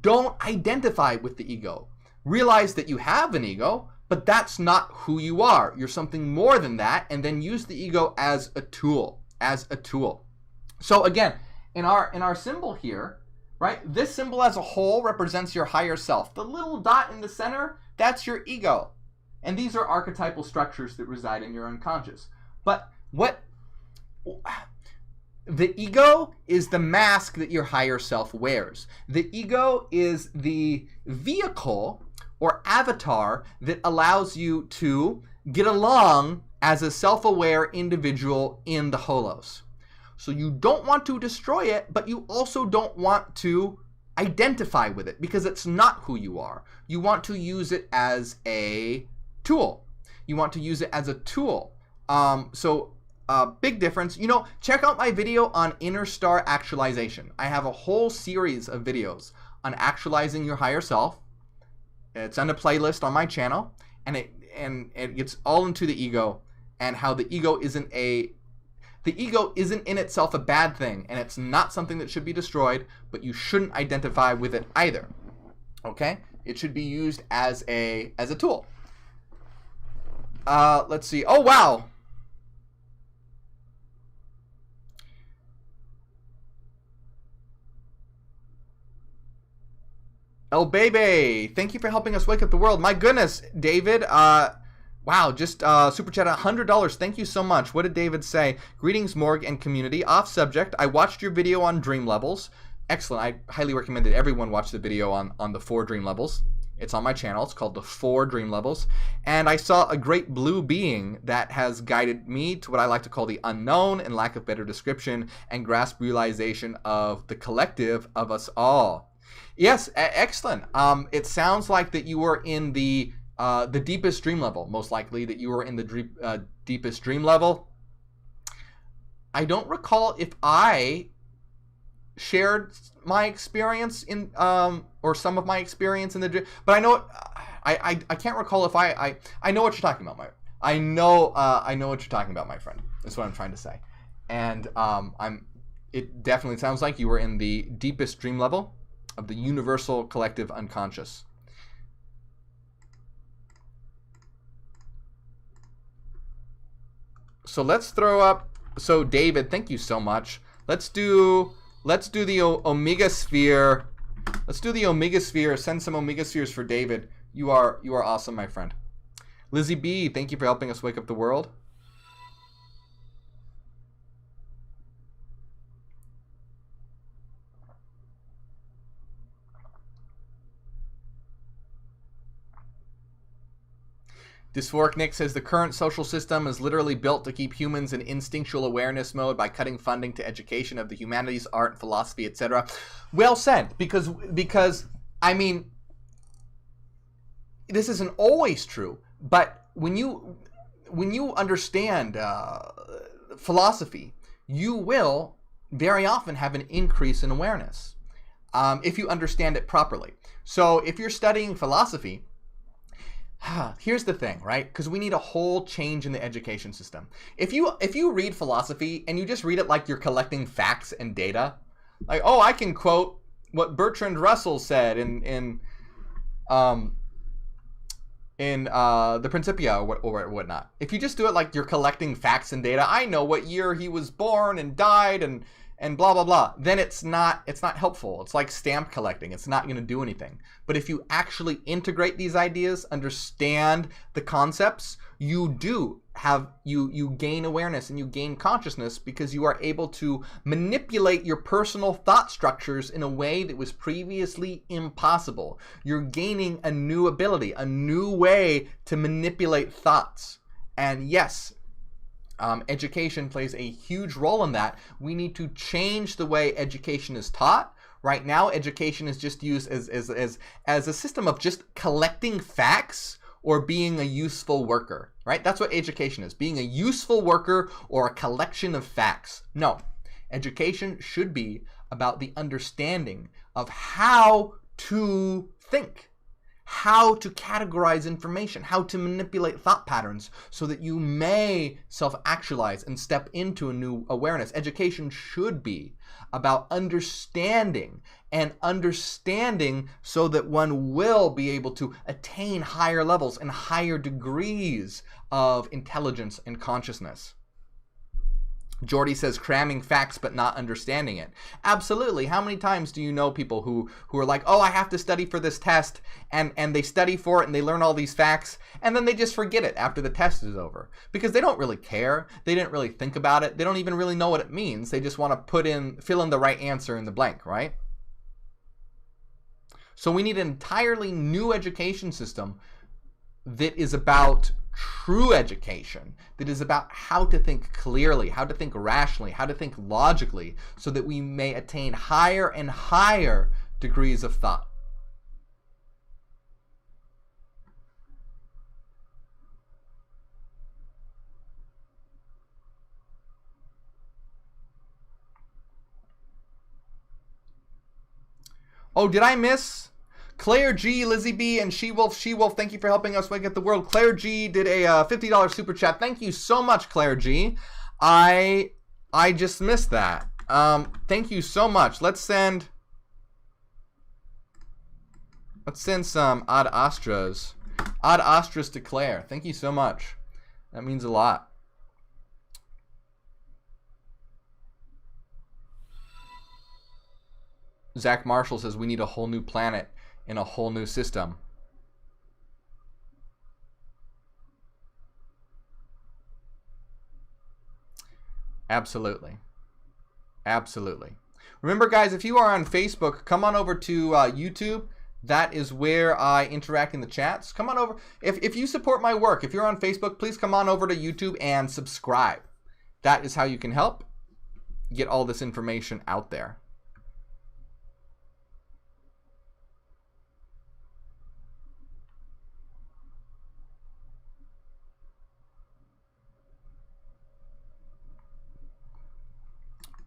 don't identify with the ego. Realize that you have an ego, but that's not who you are. You're something more than that, and then use the ego as a tool. So again, in our symbol here, right? This symbol as a whole represents your higher self. The little dot in the center, that's your ego. And these are archetypal structures that reside in your unconscious. But the ego is the mask that your higher self wears. The ego is the vehicle or avatar that allows you to get along as a self-aware individual in the holos. So you don't want to destroy it, but you also don't want to identify with it because it's not who you are. You want to use it as a tool. Big difference. Check out my video on inner star actualization. I have a whole series of videos on actualizing your higher self. It's on a playlist on my channel, and it gets all into the ego and how the ego isn't in itself a bad thing, and it's not something that should be destroyed, but you shouldn't identify with it either. Okay? It should be used as a tool. Let's see. Oh, wow. El Bebe, thank you for helping us wake up the world. My goodness, David. Wow, just super chat $100. Thank you so much. What did David say? Greetings, Morgue and community. Off subject. I watched your video on dream levels. Excellent. I highly recommend that everyone watch the video on the 4 dream levels. It's on my channel. It's called the 4 dream levels. And I saw a great blue being that has guided me to what I like to call the unknown, in lack of better description, and grasp realization of the collective of us all. Yes, excellent. It sounds like that you were in the deepest dream level. Most likely that you were in the deepest dream level. I don't recall if I shared my experience in or some of my experience in the dream, but I know I can't recall if I know what you're talking about. I know what you're talking about, my friend. That's what I'm trying to say. And it definitely sounds like you were in the deepest dream level of the universal collective unconscious. So let's throw up. So David, thank you so much. Let's do the Omega Sphere. Let's do the Omega Sphere. Send some Omega Spheres for David. You are awesome, my friend. Lizzie B, thank you for helping us wake up the world. Dysphoric Nick says the current social system is literally built to keep humans in instinctual awareness mode by cutting funding to education of the humanities, art, philosophy, etc. Well said, because I mean, this isn't always true, but when you understand philosophy, you will very often have an increase in awareness. if you understand it properly. So if you're studying philosophy, here's the thing, right? Because we need a whole change in the education system. If you read philosophy and you just read it like you're collecting facts and data, like, oh, I can quote what Bertrand Russell said in the Principia or whatnot. If you just do it like you're collecting facts and data, I know what year he was born and died and blah blah blah, then it's not helpful. It's like stamp collecting. It's not going to do anything. But if you actually integrate these ideas, understand the concepts, you gain awareness and you gain consciousness, because you are able to manipulate your personal thought structures in a way that was previously impossible. You're gaining a new ability, a new way to manipulate thoughts. And yes, education plays a huge role in that. We need to change the way education is taught. Right now, education is just used as a system of just collecting facts or being a useful worker, right? That's what education is, being a useful worker or a collection of facts. No, education should be about the understanding of how to think, how to categorize information, how to manipulate thought patterns so that you may self-actualize and step into a new awareness. Education should be about understanding so that one will be able to attain higher levels and higher degrees of intelligence and consciousness. Jordy says cramming facts but not understanding it. Absolutely. How many times do you know people who are like, oh, I have to study for this test, and they study for it and they learn all these facts, and then they just forget it after the test is over because they don't really care. They didn't really think about it. They don't even really know what it means. They just want to fill in the right answer in the blank, right? So we need an entirely new education system that is about true education, that is about how to think clearly, how to think rationally, how to think logically, so that we may attain higher and higher degrees of thought. Oh, did I miss? Claire G, Lizzie B, and She-Wolf, thank you for helping us wake up the world. Claire G did a $50 super chat. Thank you so much, Claire G. I just missed that. Thank you so much. Let's send some Ad Astras. Ad Astras to Claire. Thank you so much. That means a lot. Zach Marshall says we need a whole new planet in a whole new system. Absolutely. Absolutely. Remember, guys, if you are on Facebook, come on over to YouTube. That is where I interact in the chats. Come on over. If you support my work, if you're on Facebook, please come on over to YouTube and subscribe. That is how you can help get all this information out there.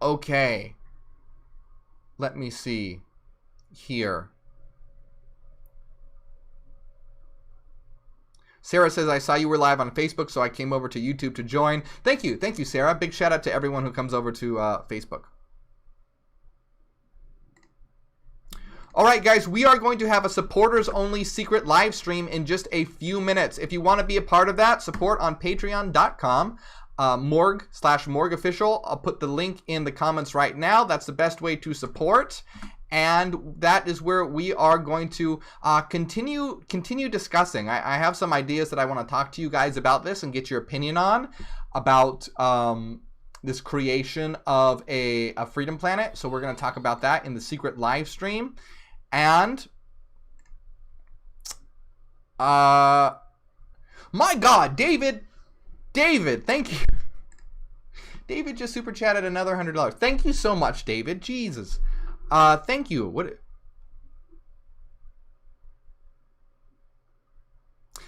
Okay, let me see here. Sarah says, I saw you were live on Facebook, so I came over to YouTube to join. Thank you, Sarah. Big shout out to everyone who comes over to Facebook. All right, guys, we are going to have a supporters-only secret live stream in just a few minutes. If you want to be a part of that, support on patreon.com. Morgue/MorgueOfficial. I'll put the link in the comments right now. That's the best way to support. And that is where we are going to continue discussing. I have some ideas that I want to talk to you guys about this and get your opinion on, about this creation of a freedom planet. So we're going to talk about that in the secret live stream. And my God, David, thank you. David just super chatted another $100. Thank you so much, David. Jesus. Thank you.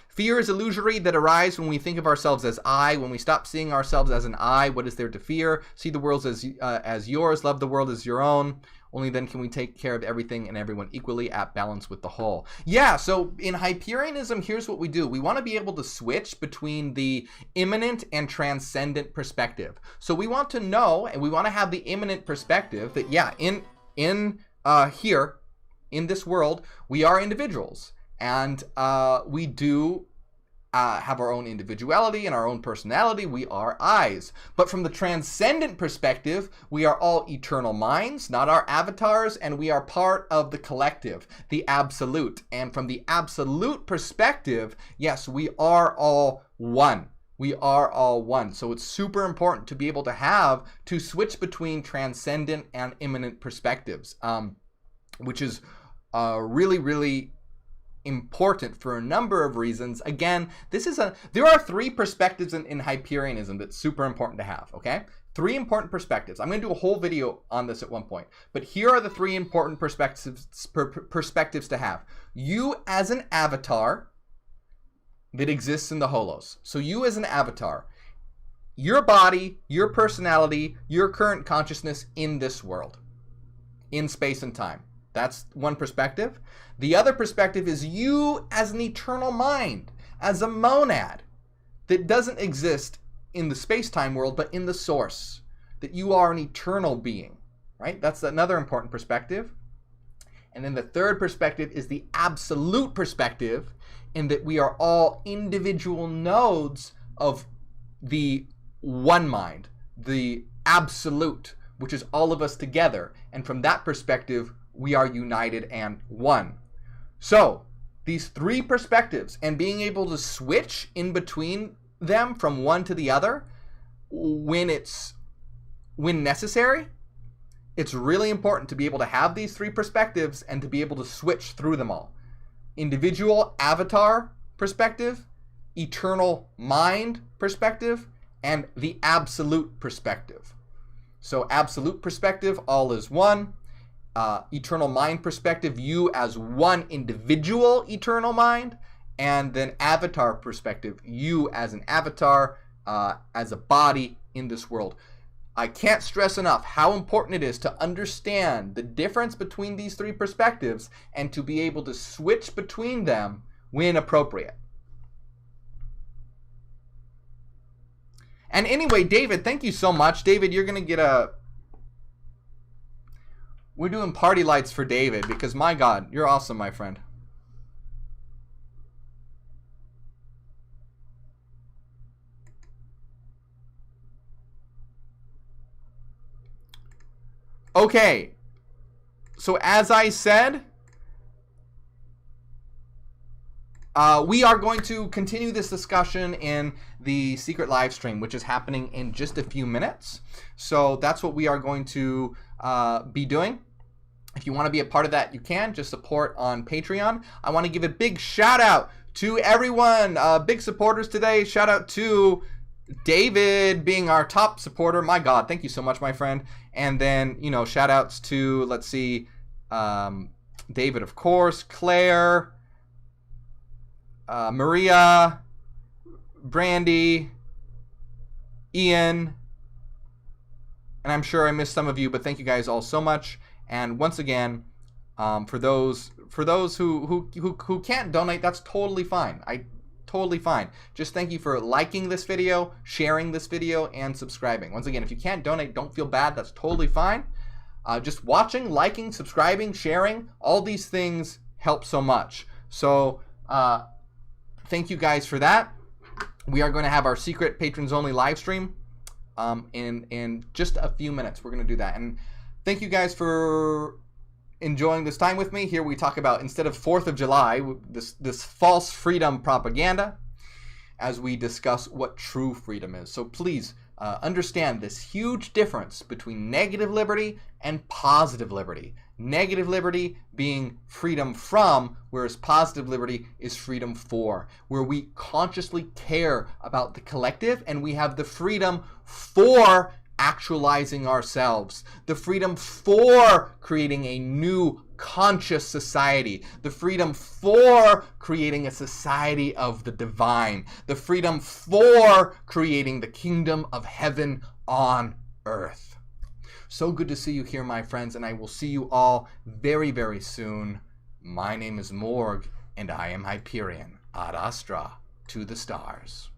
Fear is illusory that arises when we think of ourselves as I. When we stop seeing ourselves as an I, what is there to fear? See the world as yours. Love the world as your own. Only then can we take care of everything and everyone equally at balance with the whole. Yeah, so in Hyperianism, here's what we do. We want to be able to switch between the immanent and transcendent perspective. So we want to know, and we want to have the immanent perspective that, yeah, here, in this world, we are individuals. And we do have our own individuality and our own personality. We are eyes. But from the transcendent perspective, we are all eternal minds, not our avatars, and we are part of the collective, the absolute. And from the absolute perspective, yes, we are all one. We are all one. So it's super important to be able to switch between transcendent and immanent perspectives, which is really, really important for a number of reasons. Again, there are three perspectives in Hyperianism that's super important to have, okay? Three important perspectives. I'm going to do a whole video on this at one point, but here are the three important perspectives to have. You as an avatar that exists in the holos. So you as an avatar, your body, your personality, your current consciousness in this world, in space and time. That's one perspective. The other perspective is you as an eternal mind, as a monad that doesn't exist in the space-time world, but in the source, that you are an eternal being, right? That's another important perspective. And then the third perspective is the absolute perspective, in that we are all individual nodes of the one mind, the absolute, which is all of us together. And from that perspective, we are united and one. So these three perspectives and being able to switch in between them from one to the other when necessary, it's really important to be able to have these three perspectives and to be able to switch through them all. Individual avatar perspective, eternal mind perspective, and the absolute perspective. So absolute perspective, all is one. Eternal mind perspective, you as one individual eternal mind, and then avatar perspective, you as an avatar, as a body in this world. I can't stress enough how important it is to understand the difference between these three perspectives and to be able to switch between them when appropriate. And anyway, David, thank you so much. David, you're going to get we're doing party lights for David because, my God, you're awesome, my friend. Okay, so as I said, we are going to continue this discussion in the secret live stream, which is happening in just a few minutes. So that's what we are going to be doing. If you want to be a part of that, you can just support on Patreon. I want to give a big shout out to everyone, big supporters today. Shout out to David being our top supporter. My God, thank you so much, my friend. And then, you know, shout outs to, let's see, David, of course, Claire, Maria, Brandy, Ian, and I'm sure I missed some of you, but thank you guys all so much. And once again, for those who can't donate, that's totally fine. Totally fine. Just thank you for liking this video, sharing this video, and subscribing. Once again, if you can't donate, don't feel bad. That's totally fine. Just watching, liking, subscribing, sharing, all these things help so much. So thank you guys for that. We are going to have our secret patrons only live stream in just a few minutes. We're going to do that. And thank you guys for enjoying this time with me. Here we talk about, instead of 4th of July, this false freedom propaganda, as we discuss what true freedom is. So please understand this huge difference between negative liberty and positive liberty. Negative liberty being freedom from, whereas positive liberty is freedom for, where we consciously care about the collective and we have the freedom for actualizing ourselves, the freedom for creating a new conscious society, the freedom for creating a society of the divine, the freedom for creating the kingdom of heaven on earth. So good to see you here, my friends, and I will see you all very, very soon. My name is Morgue, and I am Hyperion, ad astra, to the stars.